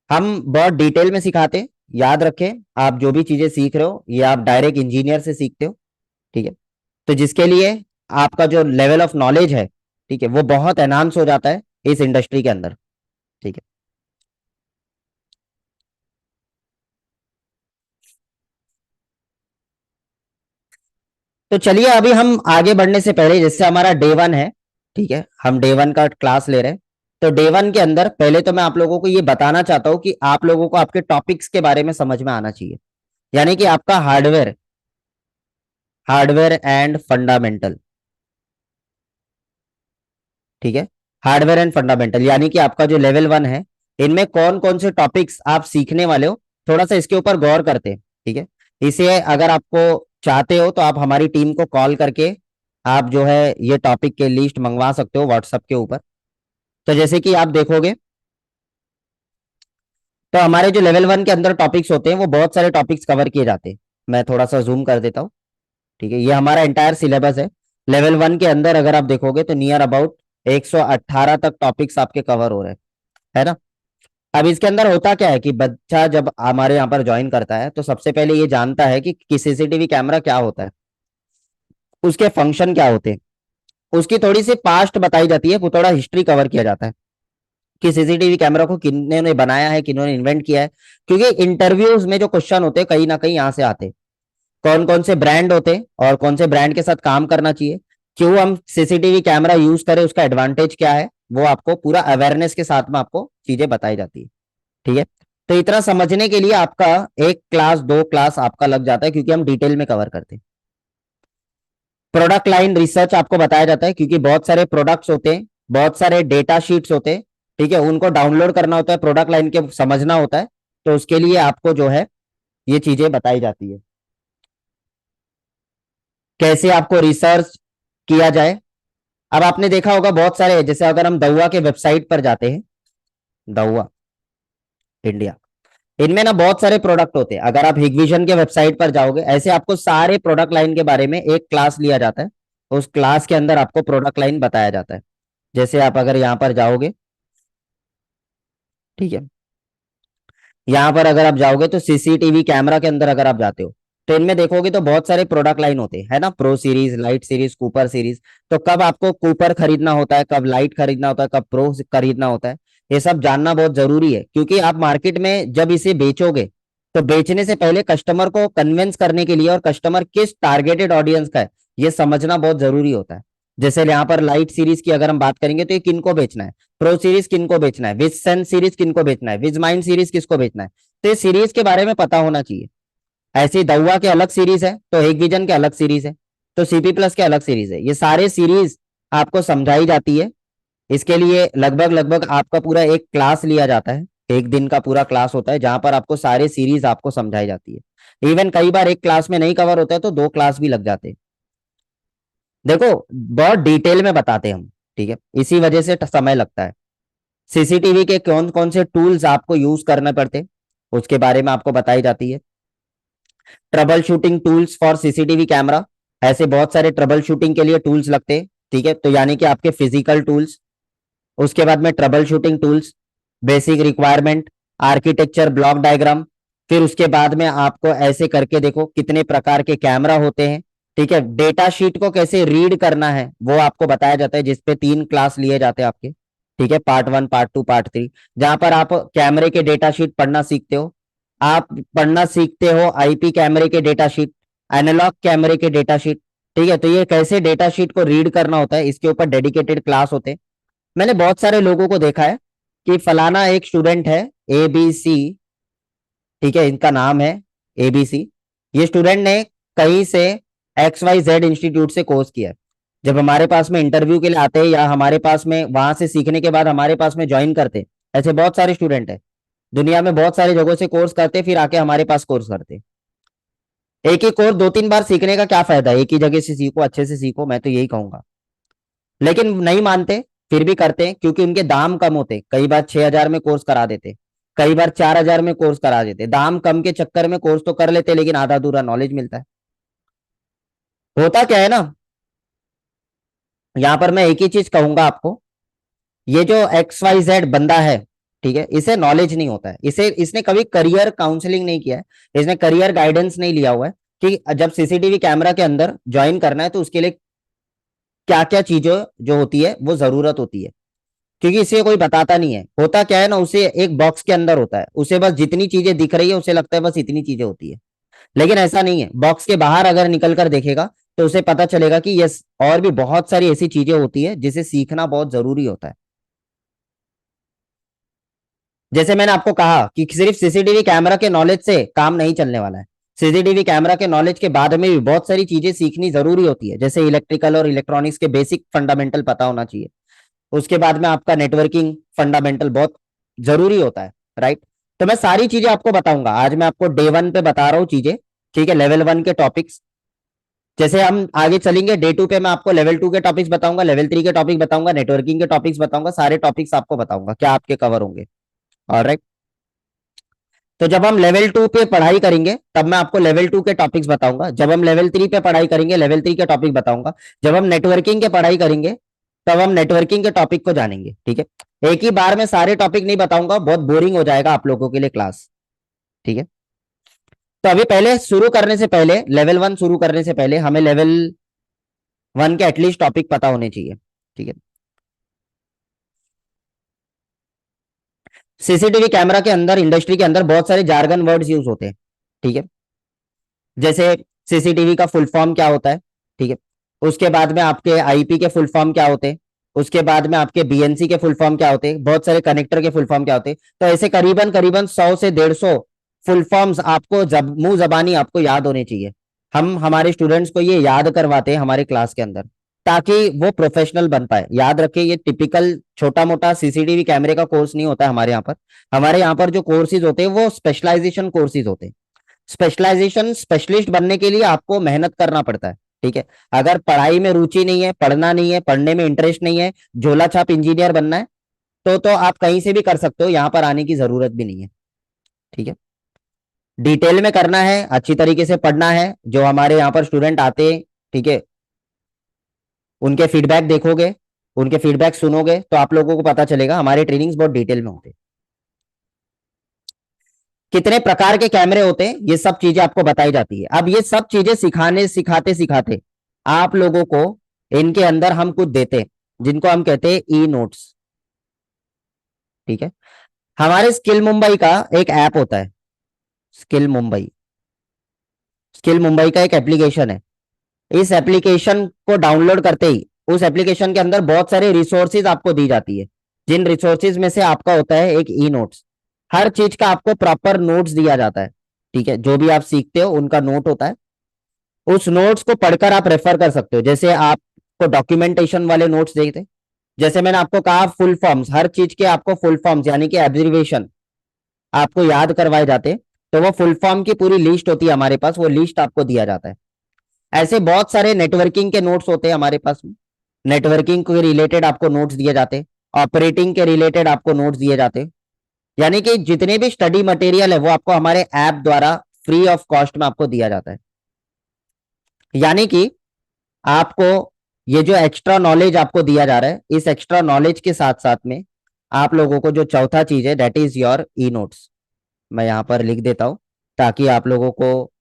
हम बहुत डिटेल में सिखाते हैं। याद रखें, आप जो भी चीजें सीख रहे हो ये आप डायरेक्ट इंजीनियर से सीखते हो। ठीक है, तो जिसके लिए आपका जो लेवल ऑफ नॉलेज है, ठीक है, वो बहुत एनहांस हो जाता है इस इंडस्ट्री के अंदर। ठीक है, तो चलिए अभी हम आगे बढ़ने से पहले, जैसे हमारा डे 1 है, ठीक है, हम डे 1 का क्लास ले रहे हैं। तो डे 1 के अंदर पहले तो मैं आप लोगों को ये बताना चाहता हूं कि आप लोगों को आपके टॉपिक्स के बारे में समझ में आना चाहिए। यानी कि आपका हार्डवेयर हार्डवेयर एंड फंडामेंटल। ठीक है, हार्डवेयर एंड फंडामेंटल, यानी कि आपका जो लेवल 1 है, इनमें कौन कौन से टॉपिक्स आप सीखने वाले हो, थोड़ा सा इसके ऊपर गौर करते हैं। ठीक है, इसे अगर आपको चाहते हो तो आप हमारी टीम को कॉल करके आप जो है ये टॉपिक के लिस्ट मंगवा सकते हो व्हाट्सएप के ऊपर। तो जैसे कि आप देखोगे, तो हमारे जो लेवल 1 के अंदर टॉपिक्स होते हैं वो बहुत सारे टॉपिक्स कवर किए जाते हैं। मैं थोड़ा सा जूम कर देता हूँ। ठीक है, ये हमारा एंटायर सिलेबस है। लेवल 1 के अंदर अगर आप देखोगे तो नियर अबाउट 118 तक टॉपिक्स आपके कवर हो रहे हैं, है ना। अब इसके अंदर होता क्या है कि बच्चा जब हमारे यहाँ पर ज्वाइन करता है तो सबसे पहले ये जानता है कि सीसीटीवी कैमरा क्या होता है, उसके फंक्शन क्या होते हैं। उसकी थोड़ी सी पास्ट बताई जाती है, वो थोड़ा हिस्ट्री कवर किया जाता है कि सीसीटीवी कैमरा को किन्होंने बनाया है, किन्होंने इन्वेंट किया है। क्योंकि इंटरव्यूज में जो क्वेश्चन होते हैं कहीं ना कहीं यहां से आते हैं, कौन कौन से ब्रांड होते हैं और कौन से ब्रांड के साथ काम करना चाहिए, क्यों हम सीसीटीवी कैमरा यूज करें, उसका एडवांटेज क्या है, वो आपको पूरा अवेयरनेस के साथ में आपको चीजें बताई जाती है। ठीक है, तो इतना समझने के लिए आपका एक क्लास, दो क्लास आपका लग जाता है, क्योंकि हम डिटेल में कवर करते हैं। प्रोडक्ट लाइन रिसर्च आपको बताया जाता है, क्योंकि बहुत सारे प्रोडक्ट्स होते हैं, बहुत सारे डेटा शीट्स होते हैं। ठीक है, उनको डाउनलोड करना होता है, प्रोडक्ट लाइन के समझना होता है, तो उसके लिए आपको जो है ये चीजें बताई जाती है, कैसे आपको रिसर्च किया जाए। अब आपने देखा होगा बहुत सारे, जैसे अगर हम दउआ के वेबसाइट पर जाते हैं, दउआ इंडिया, इनमें ना बहुत सारे प्रोडक्ट होते हैं। अगर आप हिगविजन के वेबसाइट पर जाओगे, ऐसे आपको सारे प्रोडक्ट लाइन के बारे में एक क्लास लिया जाता है, उस क्लास के अंदर आपको प्रोडक्ट लाइन बताया जाता है। जैसे आप अगर यहाँ पर जाओगे, ठीक है, यहाँ पर अगर आप जाओगे तो सीसीटीवी कैमरा के अंदर अगर आप जाते हो, तो इनमें देखोगे तो बहुत सारे प्रोडक्ट लाइन होते हैं, है ना, pro series, light series, Cooper series. तो कब आपको कूपर खरीदना होता है, कब लाइट खरीदना होता है, कब प्रो खरीदना होता है, ये सब जानना बहुत जरूरी है। क्योंकि आप मार्केट में जब इसे बेचोगे, तो बेचने से पहले कस्टमर को कन्विंस करने के लिए, और कस्टमर किस टारगेटेड ऑडियंस का है, ये समझना बहुत जरूरी होता है। जैसे यहाँ पर लाइट सीरीज की अगर हम बात करेंगे, तो ये किनको बेचना है, प्रो सीरीज किनको बेचना है, विज सन सीरीज किनको बेचना है, विज माइंड सीरीज किसको बेचना है, तो ये सीरीज के बारे में पता होना चाहिए। ऐसे दउआ के अलग सीरीज है, तो एक विजन के अलग सीरीज है, तो सीपी प्लस के अलग सीरीज है, ये सारे सीरीज आपको समझाई जाती है। इसके लिए लगभग लगभग आपका पूरा एक क्लास लिया जाता है, एक दिन का पूरा क्लास होता है, जहां पर आपको सारे सीरीज आपको समझाई जाती है। इवन कई बार एक क्लास में नहीं कवर होता है, तो दो क्लास भी लग जाते हैं। देखो, बहुत डिटेल में बताते हैं हम, ठीक है, इसी वजह से समय लगता है। सीसीटीवी के कौन कौन से टूल्स आपको यूज करने पड़ते, उसके बारे में आपको बताई जाती है। Trouble shooting tools for CCTV camera, ऐसे बहुत सारे ट्रबल शूटिंग के लिए टूल्स लगते हैं। ठीक है, तो यानी कि आपके फिजिकल टूल्स, उसके बाद में trouble shooting tools, basic requirement, architecture, block diagram. फिर उसके बाद में आपको ऐसे करके देखो कितने प्रकार के कैमरा होते हैं। ठीक है, डेटा शीट को कैसे रीड करना है वो आपको बताया जाता है, जिसपे 3 क्लास लिए जाते हैं आपके। ठीक है, पार्ट 1, पार्ट 2, पार्ट 3, जहां पर आप कैमरे के डेटा शीट पढ़ना सीखते हो। आप पढ़ना सीखते हो आईपी कैमरे के डेटा शीट, एनालॉग कैमरे के डेटा शीट। ठीक है, तो ये कैसे डेटा शीट को रीड करना होता है, इसके ऊपर डेडिकेटेड क्लास होते हैं। मैंने बहुत सारे लोगों को देखा है कि फलाना एक स्टूडेंट है, एबीसी, ठीक है, इनका नाम है एबीसी, ये स्टूडेंट ने कहीं से XYZ इंस्टीट्यूट से कोर्स किया है। जब हमारे पास में इंटरव्यू के लिए आते हैं, या हमारे पास में वहां से सीखने के बाद हमारे पास में ज्वाइन करते हैं, ऐसे बहुत सारे स्टूडेंट है, दुनिया में बहुत सारी जगहों से कोर्स करते, फिर आके हमारे पास कोर्स करते। एक ही कोर्स 2-3 बार सीखने का क्या फायदा है, एक ही जगह से सीखो, अच्छे से सीखो, मैं तो यही कहूंगा। लेकिन नहीं मानते, फिर भी करते हैं, क्योंकि उनके दाम कम होते, कई बार 6,000 में कोर्स करा देते, कई बार 4,000 में कोर्स करा देते। दाम कम के चक्कर में कोर्स तो कर लेते, लेकिन आधा अधूरा नॉलेज मिलता है। होता क्या है ना, यहां पर मैं एक ही चीज कहूंगा आपको, ये जो XYZ बंदा है, ठीक है, इसे नॉलेज नहीं होता है, इसे इसने कभी करियर काउंसलिंग नहीं किया है, इसने करियर गाइडेंस नहीं लिया हुआ है कि जब सीसीटीवी कैमरा के अंदर ज्वाइन करना है तो उसके लिए क्या क्या चीजें जो होती है वो जरूरत होती है। क्योंकि इसे कोई बताता नहीं है। होता क्या है ना, उसे एक बॉक्स के अंदर होता है, उसे बस जितनी चीजें दिख रही है उसे लगता है बस इतनी चीजें होती है। लेकिन ऐसा नहीं है, बॉक्स के बाहर अगर निकल कर देखेगा तो उसे पता चलेगा कि यस, और भी बहुत सारी ऐसी चीजें होती है जिसे सीखना बहुत जरूरी होता है। जैसे मैंने आपको कहा कि सिर्फ सीसीटीवी कैमरा के नॉलेज से काम नहीं चलने वाला है, सीसीटीवी कैमरा के नॉलेज के बाद में भी बहुत सारी चीजें सीखनी जरूरी होती है। जैसे इलेक्ट्रिकल और इलेक्ट्रॉनिक्स के बेसिक फंडामेंटल पता होना चाहिए, उसके बाद में आपका नेटवर्किंग फंडामेंटल बहुत जरूरी होता है, राइट। तो मैं सारी चीजें आपको बताऊंगा, आज मैं आपको डे 1 पे बता रहा हूँ चीजें, ठीक है, लेवल 1 के टॉपिक्स। जैसे हम आगे चलेंगे डे 2 पे मैं आपको लेवल 2 के टॉपिक्स बताऊंगा, लेवल 3 के टॉपिक बताऊंगा, नेटवर्किंग के टॉपिक्स बताऊंगा, सारे टॉपिक्स आपको बताऊंगा क्या आपके कवर होंगे। ऑलराइट, तो जब हम लेवल 2 पे पढ़ाई करेंगे तब मैं आपको लेवल 2 के टॉपिक्स बताऊंगा, जब हम लेवल 3 पे पढ़ाई करेंगे लेवल 3 के टॉपिक बताऊंगा, जब हम नेटवर्किंग के पढ़ाई करेंगे तब हम नेटवर्किंग के टॉपिक को जानेंगे। ठीक है, एक ही बार में सारे टॉपिक नहीं बताऊंगा, बहुत बोरिंग हो जाएगा आप लोगों के लिए क्लास। ठीक है, तो अभी पहले शुरू करने से पहले, लेवल 1 शुरू करने से पहले हमें लेवल वन के एटलीस्ट टॉपिक पता होने चाहिए। ठीक है। सीसीटीवी कैमरा के अंदर, इंडस्ट्री के अंदर बहुत सारे जार्गन वर्ड्स यूज होते हैं। ठीक है। जैसे सीसीटीवी का फुल फॉर्म क्या होता है। ठीक है। उसके बाद में आपके आईपी के फुल फॉर्म क्या होते हैं। उसके बाद में आपके बीएनसी के फुल फॉर्म क्या होते हैं, बहुत सारे कनेक्टर के फुल फॉर्म क्या होते हैं। तो ऐसे करीबन करीबन 100 से 150 फुल फॉर्म्स आपको जब मुंह जबानी आपको याद होने चाहिए। हम हमारे स्टूडेंट्स को ये याद करवाते हैं हमारे क्लास के अंदर, ताकि वो प्रोफेशनल बन पाए। याद रखिए, ये टिपिकल छोटा मोटा सीसीटीवी कैमरे का कोर्स नहीं होता है हमारे यहाँ पर। हमारे यहाँ पर जो कोर्सेज होते हैं वो स्पेशलाइजेशन कोर्सेज होते हैं। स्पेशलाइजेशन स्पेशलिस्ट बनने के लिए आपको मेहनत करना पड़ता है। ठीक है। अगर पढ़ाई में रुचि नहीं है, पढ़ना नहीं है, पढ़ने में इंटरेस्ट नहीं है, झोला छाप इंजीनियर बनना है, तो आप कहीं से भी कर सकते हो, यहाँ पर आने की जरूरत भी नहीं है। ठीक है। डिटेल में करना है, अच्छी तरीके से पढ़ना है। जो हमारे यहाँ पर स्टूडेंट आते हैं, ठीक है, उनके फीडबैक देखोगे, उनके फीडबैक सुनोगे, तो आप लोगों को पता चलेगा हमारे ट्रेनिंग्स बहुत डिटेल में होते हैं। कितने प्रकार के कैमरे होते हैं, ये सब चीजें आपको बताई जाती है। अब ये सब चीजें सिखाने सिखाते सिखाते आप लोगों को इनके अंदर हम कुछ देते हैं, जिनको हम कहते हैं ई नोट्स। ठीक है। हमारे स्किल मुंबई का एक ऐप होता है, स्किल मुंबई। स्किल मुंबई का एक एप्लीकेशन है। इस एप्लीकेशन को डाउनलोड करते ही उस एप्लीकेशन के अंदर बहुत सारे रिसोर्सेज आपको दी जाती है, जिन रिसोर्सेज में से आपका होता है एक ई नोट्स। हर चीज का आपको प्रॉपर नोट्स दिया जाता है। ठीक है। जो भी आप सीखते हो उनका नोट होता है। उस नोट्स को पढ़कर आप रेफर कर सकते हो। जैसे आपको डॉक्यूमेंटेशन वाले नोट्स देखते, जैसे मैंने आपको कहा फुल फॉर्म्स, हर चीज के आपको फुल फॉर्म्स यानी कि एब्रिविएशन आपको याद करवाए जाते हैं। तो वो फुल फॉर्म की पूरी लिस्ट होती है हमारे पास, वो लिस्ट आपको दिया जाता है। ऐसे बहुत सारे नेटवर्किंग के नोट्स होते हैं हमारे पास में। नेटवर्किंग के रिलेटेड आपको नोट्स दिए जाते हैं, ऑपरेटिंग के रिलेटेड आपको नोट्स दिए जाते हैं। यानी कि जितने भी स्टडी मटेरियल है वो आपको हमारे ऐप द्वारा फ्री ऑफ कॉस्ट में आपको दिया जाता है। यानी कि आपको ये जो एक्स्ट्रा नॉलेज आपको दिया जा रहा है, इस एक्स्ट्रा नॉलेज के साथ साथ में आप लोगों को जो चौथा चीज है, that is your e notes. मैं यहां पर लिख देता हूं ताकि आप लोगों को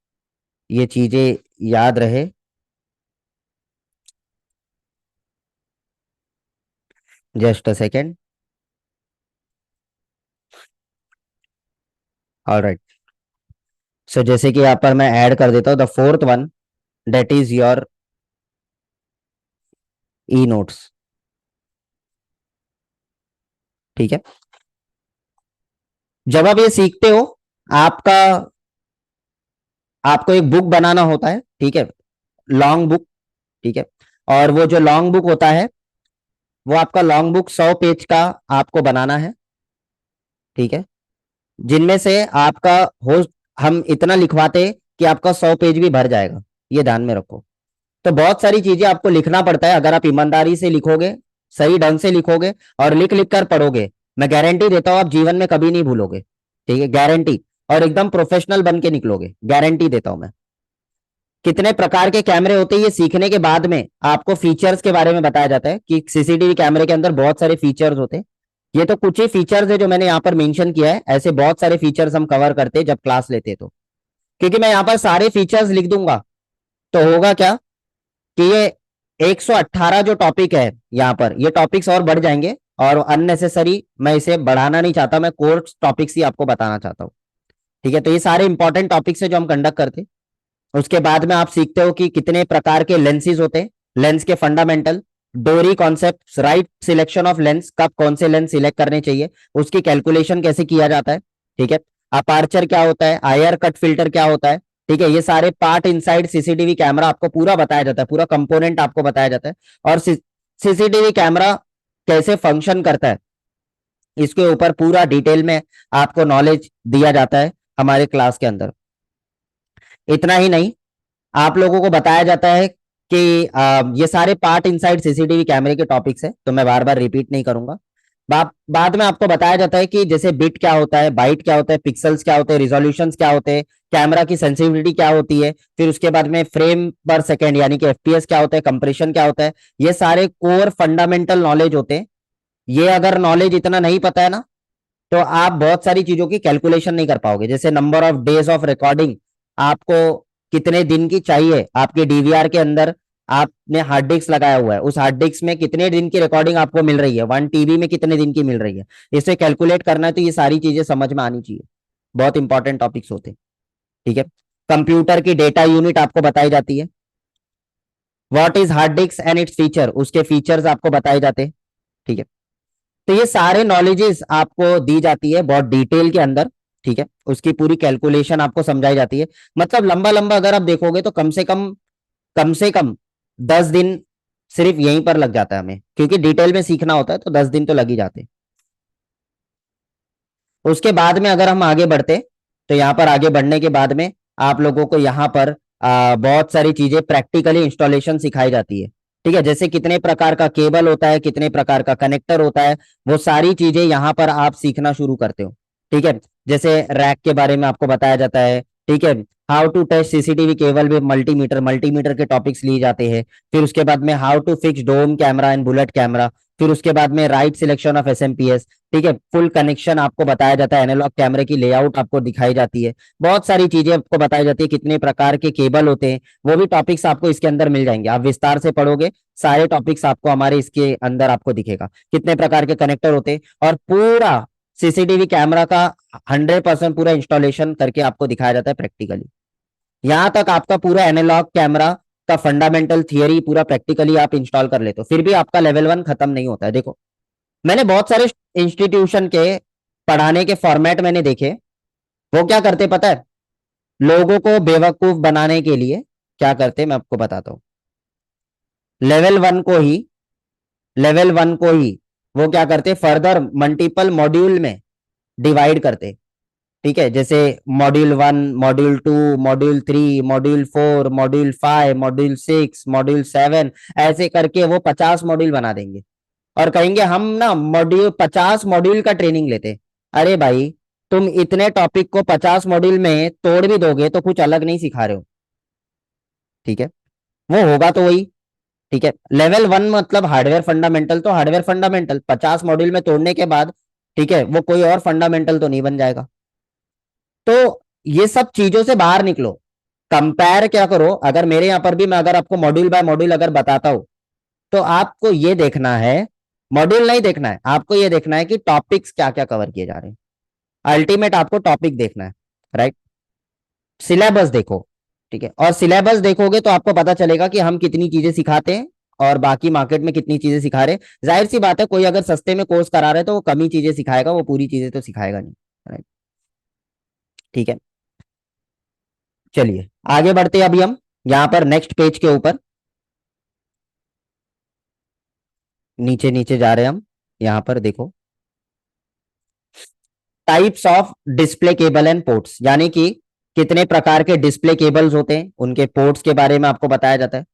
ये चीजें याद रहे। Just a second. ऑलराइट। सो जैसे कि यहाँ पर मैं ऐड कर देता हूँ the fourth one, that is your e notes. ठीक है। जब आप ये सीखते हो, आपका आपको एक बुक बनाना होता है। ठीक है। Long book. ठीक है। और वो जो लॉन्ग बुक होता है, वो आपका लॉन्ग बुक 100 पेज का आपको बनाना है। ठीक है। जिनमें से आपका हो, हम इतना लिखवाते हैं कि आपका 100 पेज भी भर जाएगा, ये ध्यान में रखो। तो बहुत सारी चीजें आपको लिखना पड़ता है। अगर आप ईमानदारी से लिखोगे, सही ढंग से लिखोगे और लिख लिख कर पढ़ोगे, मैं गारंटी देता हूं आप जीवन में कभी नहीं भूलोगे। ठीक है, गारंटी। और एकदम प्रोफेशनल बन के निकलोगे, गारंटी देता हूं मैं। कितने प्रकार के कैमरे होते हैं, ये सीखने के बाद में आपको फीचर्स के बारे में बताया जाता है कि सीसीटीवी कैमरे के अंदर बहुत सारे फीचर्स होते हैं। ये तो कुछ ही फीचर्स है जो मैंने यहाँ पर मेंशन किया है, ऐसे बहुत सारे फीचर्स हम कवर करते हैं जब क्लास लेते हैं। तो क्योंकि मैं यहाँ पर सारे फीचर्स लिख दूंगा तो होगा क्या कि ये 118 जो टॉपिक है यहाँ पर, ये टॉपिक्स और बढ़ जाएंगे, और अननेसेसरी मैं इसे बढ़ाना नहीं चाहता। मैं कोर्स टॉपिक्स ही आपको बताना चाहता हूँ। ठीक है। तो ये सारे इंपॉर्टेंट टॉपिक्स है जो हम कंडक्ट करते हैं। उसके बाद में आप सीखते हो कि कितने प्रकार के लेंसेज होते हैं, लेंस के फंडामेंटल, डोरी concept, right selection of lens, कब कौन से लेंस सिलेक्ट करने चाहिए, उसकी कैलकुलेशन कैसे किया जाता है। ठीक है। अपार्चर क्या होता है, आईआर कट फिल्टर क्या होता है। ठीक है। ये सारे पार्ट इनसाइड सीसीटीवी कैमरा आपको पूरा बताया जाता है, पूरा कंपोनेंट आपको बताया जाता है। और सीसीटीवी कैमरा कैसे फंक्शन करता है, इसके ऊपर पूरा डिटेल में आपको नॉलेज दिया जाता है हमारे क्लास के अंदर। इतना ही नहीं, आप लोगों को बताया जाता है कि ये सारे पार्ट इनसाइड सीसीटीवी कैमरे के टॉपिक्स है, तो मैं बार बार रिपीट नहीं करूंगा। बाद में आपको बताया जाता है कि जैसे बिट क्या होता है, बाइट क्या होता है, पिक्सल्स क्या होते हैं, रिजोल्यूशंस क्या होते हैं, कैमरा की सेंसिटिविटी क्या होती है, फिर उसके बाद में फ्रेम पर सेकेंड यानी कि एफपीएस क्या होता है, कंप्रेशन क्या होता है। ये सारे कोर फंडामेंटल नॉलेज होते हैं। ये अगर नॉलेज इतना नहीं पता है ना, तो आप बहुत सारी चीजों की कैलकुलेशन नहीं कर पाओगे। जैसे number of days of recording, आपको कितने दिन की चाहिए आपके डीवीआर के अंदर, आपने हार्ड डिस्क लगाया हुआ है, उस हार्ड डिस्क में कितने दिन की रिकॉर्डिंग आपको मिल रही है, 1 TB में कितने दिन की मिल रही है, इसे कैलकुलेट करना है, तो ये सारी चीजें समझ में आनी चाहिए। बहुत इंपॉर्टेंट टॉपिक्स होते हैं। ठीक है। कंप्यूटर की डेटा यूनिट आपको बताई जाती है। What is hard disk and its feature, उसके फीचर्स आपको बताए जाते हैं। ठीक है। तो ये सारे नॉलेजेस आपको दी जाती है बहुत डिटेल के अंदर। ठीक है। उसकी पूरी कैलकुलेशन आपको समझाई जाती है। मतलब लंबा लंबा अगर आप देखोगे तो कम से कम 10 दिन सिर्फ यहीं पर लग जाता है हमें, क्योंकि डिटेल में सीखना होता है तो 10 दिन तो लग ही जाते हैं। उसके बाद में अगर हम आगे बढ़ते, तो यहाँ पर आगे बढ़ने के बाद में आप लोगों को यहाँ पर बहुत सारी चीजें प्रैक्टिकली इंस्टॉलेशन सिखाई जाती है। ठीक है। जैसे कितने प्रकार का केबल होता है, कितने प्रकार का कनेक्टर होता है, वो सारी चीजें यहाँ पर आप सीखना शुरू करते हो। ठीक है। जैसे रैक के बारे में आपको बताया जाता है। ठीक है। How to test CCTV cable with multimeter, multimeter के टॉपिक्स लिए जाते हैं। फिर उसके बाद में how to fix dome camera and bullet camera. फिर उसके बाद में राइट सिलेक्शन ऑफ एसएमपीएस। ठीक है। फुल कनेक्शन आपको बताया जाता है, एनालॉग कैमरे की लेआउट आपको दिखाई जाती है। बहुत सारी चीजें आपको बताई जाती है, कितने प्रकार के केबल होते हैं, वो भी टॉपिक्स आपको इसके अंदर मिल जाएंगे। आप विस्तार से पढ़ोगे, सारे टॉपिक्स आपको हमारे इसके अंदर आपको दिखेगा, कितने प्रकार के कनेक्टर होते हैं, और पूरा सीसीटीवी कैमरा का 100% पूरा इंस्टॉलेशन करके आपको दिखाया जाता है प्रैक्टिकली। यहां तक आपका पूरा एनालॉग कैमरा का फंडामेंटल थियरी पूरा प्रैक्टिकली आप इंस्टॉल कर लेते हो, फिर भी आपका लेवल 1 खत्म नहीं होता है। देखो, मैंने बहुत सारे इंस्टीट्यूशन के पढ़ाने के फॉर्मेट मैंने देखे। वो क्या करते पता है, लोगों को बेवकूफ बनाने के लिए क्या करते, मैं आपको बताता हूँ। लेवल वन को ही लेवल वन को ही वो क्या करते, फर्दर मल्टीपल मॉड्यूल में डिवाइड करते। ठीक है। जैसे module 1, module 2, module 3, module 4, module 5, module 6, module 7, ऐसे करके वो 50 मॉड्यूल बना देंगे और कहेंगे हम ना मॉड्यूल 50 मॉड्यूल का ट्रेनिंग लेते। अरे भाई, तुम इतने टॉपिक को 50 मॉड्यूल में तोड़ भी दोगे तो कुछ अलग नहीं सिखा रहे हो। ठीक है। वो होगा तो वही। ठीक है। लेवल 1 मतलब हार्डवेयर फंडामेंटल, तो हार्डवेयर फंडामेंटल 50 मॉड्यूल में तोड़ने के बाद, ठीक है, वो कोई और फंडामेंटल तो नहीं बन जाएगा। तो ये सब चीजों से बाहर निकलो। कंपेयर क्या करो, अगर मेरे यहां पर भी मैं अगर आपको मॉड्यूल बाय मॉड्यूल अगर बताता हूं, तो आपको ये देखना है, मॉड्यूल नहीं देखना है, आपको ये देखना है कि टॉपिक्स क्या क्या कवर किए जा रहे हैं। अल्टीमेट आपको टॉपिक देखना है। राइट। सिलेबस देखो। ठीक है। और सिलेबस देखोगे तो आपको पता चलेगा कि हम कितनी चीजें सिखाते हैं और बाकी मार्केट में कितनी चीजें सिखा रहे हैं। जाहिर सी बात है, कोई अगर सस्ते में कोर्स करा रहे हैं तो वो कम ही चीजें सिखाएगा, वो पूरी चीजें तो सिखाएगा नहीं। राइट। ठीक है। चलिए आगे बढ़ते हैं अभी हम यहाँ पर नेक्स्ट पेज के ऊपर, नीचे नीचे जा रहे हैं हम। यहाँ पर देखो, types of display cable and ports, यानी कि कितने प्रकार के डिस्प्ले केबल्स होते हैं, उनके पोर्ट्स के बारे में आपको बताया जाता है।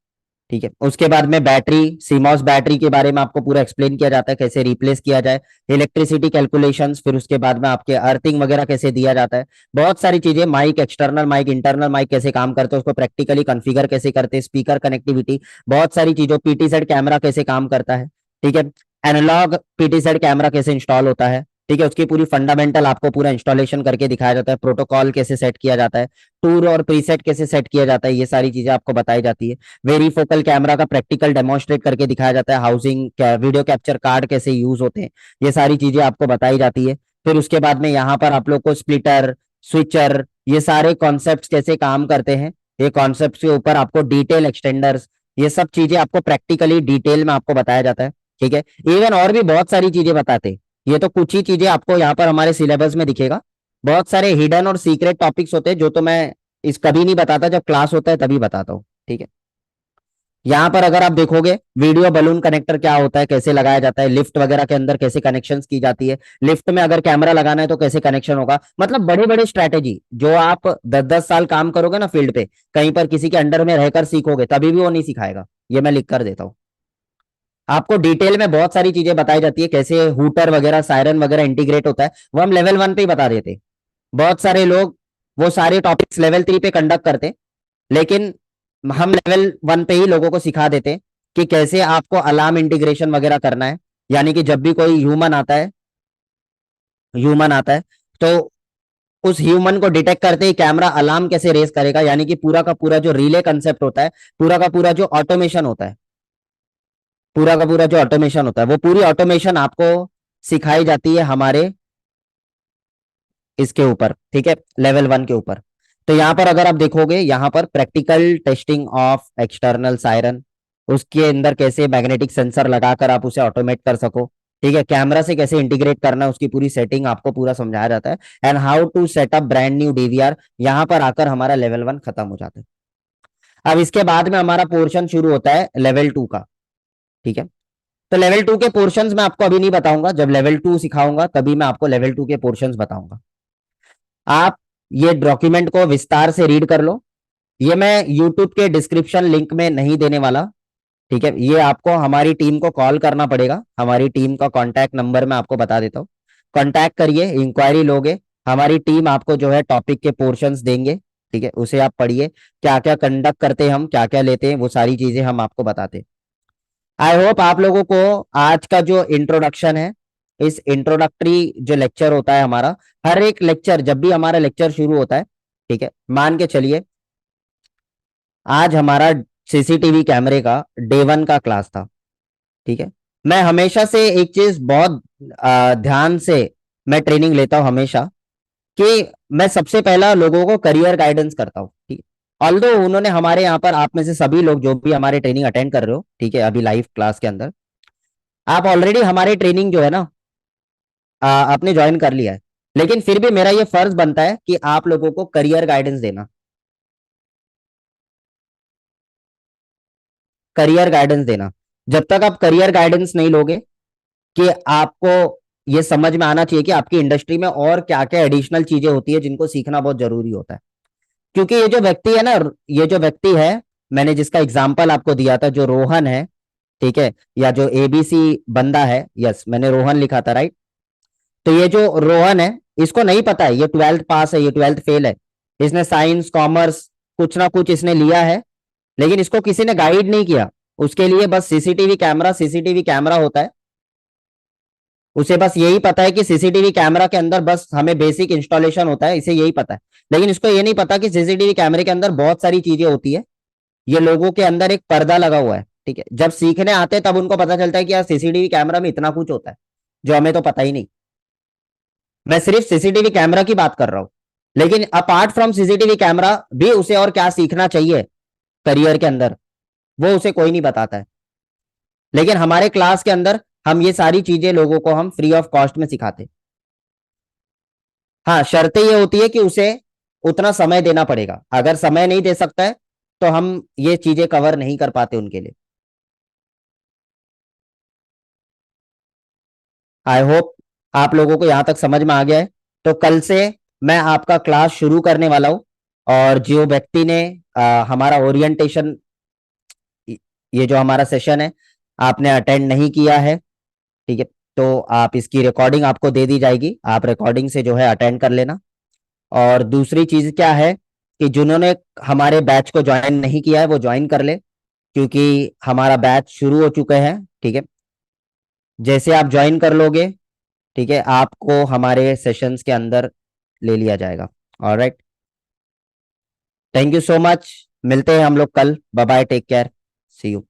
ठीक है। उसके बाद में बैटरी, सीमॉस बैटरी के बारे में आपको पूरा एक्सप्लेन किया जाता है, कैसे रिप्लेस किया जाए, इलेक्ट्रिसिटी कैलकुलेशंस, फिर उसके बाद में आपके अर्थिंग वगैरह कैसे दिया जाता है, बहुत सारी चीजें, mic, external mic, internal mic कैसे काम करते हैं, उसको प्रैक्टिकली कॉन्फ़िगर कैसे करते हैं, स्पीकर कनेक्टिविटी, बहुत सारी चीजों, पीटी सेट कैमरा कैसे काम करता है। ठीक है। एनालॉग पीटी सेट कैमरा कैसे इंस्टॉल होता है। ठीक है। उसकी पूरी फंडामेंटल आपको पूरा इंस्टॉलेशन करके दिखाया जाता है, प्रोटोकॉल कैसे सेट किया जाता है, टूर और प्रीसेट कैसे सेट किया जाता है, ये सारी चीजें आपको बताई जाती है। वेरीफोकल कैमरा का प्रैक्टिकल डेमोन्स्ट्रेट करके दिखाया जाता है, हाउसिंग वीडियो कैप्चर कार्ड कैसे यूज होते हैं, ये सारी चीजें आपको बताई जाती है। फिर उसके बाद में यहाँ पर आप लोग को स्प्लिटर, स्विचर, ये सारे कॉन्सेप्ट कैसे काम करते हैं, ये कॉन्सेप्ट के ऊपर आपको डिटेल एक्सटेंडर्स, ये सब चीजें आपको प्रैक्टिकली डिटेल में आपको बताया जाता है। ठीक है। इवन और भी बहुत सारी चीजें बताते हैं, ये तो कुछ ही चीजें आपको यहाँ पर हमारे सिलेबस में दिखेगा। बहुत सारे हिडन और सीक्रेट टॉपिक्स होते हैं जो तो मैं इस कभी नहीं बताता, जब क्लास होता है तभी बताता हूँ। ठीक है। यहाँ पर अगर आप देखोगे, वीडियो बलून कनेक्टर क्या होता है, कैसे लगाया जाता है, लिफ्ट वगैरह के अंदर कैसे कनेक्शन की जाती है, लिफ्ट में अगर कैमरा लगाना है तो कैसे कनेक्शन होगा, मतलब बड़े बड़े स्ट्रैटेजी जो आप 10-10 साल काम करोगे ना फील्ड पे, कहीं पर किसी के अंडर में रहकर सीखोगे, तभी भी वो नहीं सिखाएगा। ये मैं लिख कर देता हूँ। आपको डिटेल में बहुत सारी चीजें बताई जाती है, कैसे हुटर वगैरह, सायरन वगैरह इंटीग्रेट होता है, वो हम लेवल 1 पे ही बता देते। बहुत सारे लोग वो सारे टॉपिक्स लेवल 3 पे कंडक्ट करते, लेकिन हम लेवल 1 पे ही लोगों को सिखा देते कि कैसे आपको अलार्म इंटीग्रेशन वगैरह करना है। यानी कि जब भी कोई ह्यूमन आता है तो उस ह्यूमन को डिटेक्ट करते ही कैमरा अलार्म कैसे रेस करेगा, यानी कि पूरा का पूरा जो रिले कंसेप्ट होता है, पूरा का पूरा जो ऑटोमेशन होता है, पूरा का पूरा जो ऑटोमेशन होता है, वो पूरी ऑटोमेशन आपको सिखाई जाती है हमारे इसके ऊपर, ठीक है, लेवल 1 के ऊपर। तो यहाँ पर अगर आप देखोगे, यहाँ पर practical testing of external siren, उसके अंदर कैसे मैग्नेटिक सेंसर लगाकर आप उसे ऑटोमेट कर सको, ठीक है, कैमरा से कैसे इंटीग्रेट करना है, उसकी पूरी सेटिंग आपको पूरा समझाया जाता है। And how to setup brand new DVR, यहाँ पर आकर हमारा लेवल 1 खत्म हो जाता है। अब इसके बाद में हमारा पोर्शन शुरू होता है लेवल 2 का, ठीक है। तो लेवल 2 के पोर्शंस मैं आपको अभी नहीं बताऊंगा, जब लेवल 2 सिखाऊंगा तभी मैं आपको लेवल 2 के पोर्शंस बताऊंगा। आप ये डॉक्यूमेंट को विस्तार से रीड कर लो। ये मैं यूट्यूब के डिस्क्रिप्शन लिंक में नहीं देने वाला, ठीक है, ये आपको हमारी टीम को कॉल करना पड़ेगा। हमारी टीम का कॉन्टैक्ट नंबर मैं आपको बता देता हूँ, कॉन्टैक्ट करिए, इंक्वायरी लोगे, हमारी टीम आपको जो है टॉपिक के पोर्शंस देंगे, ठीक है, उसे आप पढ़िए, क्या क्या कंडक्ट करते हैं हम, क्या क्या लेते हैं, वो सारी चीजें हम आपको बताते हैं। आई होप आप लोगों को आज का जो इंट्रोडक्शन है, इस इंट्रोडक्टरी जो लेक्चर होता है हमारा, हर एक लेक्चर, जब भी हमारा लेक्चर शुरू होता है, ठीक है, मान के चलिए आज हमारा सीसीटीवी कैमरे का डे 1 का क्लास था, ठीक है। मैं हमेशा से एक चीज बहुत ध्यान से मैं ट्रेनिंग लेता हूं हमेशा, कि मैं सबसे पहला लोगों को करियर गाइडेंस करता हूँ, ठीक है। ऑल्दो उन्होंने हमारे यहाँ पर, आप में से सभी लोग जो भी हमारे ट्रेनिंग अटेंड कर रहे हो, ठीक है, अभी लाइव क्लास के अंदर, आप ऑलरेडी हमारे ट्रेनिंग जो है ना, आपने ज्वाइन कर लिया है, लेकिन फिर भी मेरा ये फर्ज बनता है कि आप लोगों को करियर गाइडेंस देना, करियर गाइडेंस देना। जब तक आप करियर गाइडेंस नहीं लोगे, कि आपको ये समझ में आना चाहिए कि आपकी इंडस्ट्री में और क्या क्या एडिशनल चीजें होती है जिनको सीखना बहुत जरूरी होता है। क्योंकि ये जो व्यक्ति है ना, ये जो व्यक्ति है, मैंने जिसका एग्जाम्पल आपको दिया था, जो रोहन है, ठीक है, या जो एबीसी बंदा है, यस मैंने रोहन लिखा था, राइट। तो ये जो रोहन है, इसको नहीं पता है, ये 12th पास है, ये 12th फेल है, इसने साइंस कॉमर्स कुछ ना कुछ इसने लिया है, लेकिन इसको किसी ने गाइड नहीं किया। उसके लिए बस सीसीटीवी कैमरा, सीसीटीवी कैमरा होता है, उसे बस यही पता है कि सीसीटीवी कैमरा के अंदर बस हमें बेसिक इंस्टॉलेशन होता है, इसे यही पता है। लेकिन इसको ये नहीं पता कि सीसीटीवी कैमरे के अंदर बहुत सारी चीजें होती है, ये लोगों के अंदर एक पर्दा लगा हुआ है, ठीक है। जब सीखने आते हैं तब उनको पता चलता है कि यार सीसीटीवी कैमरा में इतना कुछ होता है जो हमें तो पता ही नहीं। मैं सिर्फ सीसीटीवी कैमरा की बात कर रहा हूं, लेकिन अपार्ट फ्रॉम सीसीटीवी कैमरा भी उसे और क्या सीखना चाहिए करियर के अंदर, वो उसे कोई नहीं बताता है। लेकिन हमारे क्लास के अंदर हम ये सारी चीजें लोगों को हम फ्री ऑफ कॉस्ट में सिखाते। हाँ, शर्तें ये होती है कि उसे उतना समय देना पड़ेगा, अगर समय नहीं दे सकता है तो हम ये चीजें कवर नहीं कर पाते उनके लिए। आई होप आप लोगों को यहां तक समझ में आ गया है। तो कल से मैं आपका क्लास शुरू करने वाला हूं, और जो व्यक्ति ने हमारा ओरिएंटेशन, ये जो हमारा सेशन है, आपने अटेंड नहीं किया है, ठीक है, तो आप इसकी रिकॉर्डिंग आपको दे दी जाएगी, आप रिकॉर्डिंग से जो है अटेंड कर लेना। और दूसरी चीज क्या है कि जिन्होंने हमारे बैच को ज्वाइन नहीं किया है वो ज्वाइन कर ले, क्योंकि हमारा बैच शुरू हो चुके हैं, ठीक है। जैसे आप ज्वाइन कर लोगे, ठीक है, आपको हमारे सेशंस के अंदर ले लिया जाएगा। Alright, thank you so much, मिलते हैं हम लोग कल, bye bye, take care, see you.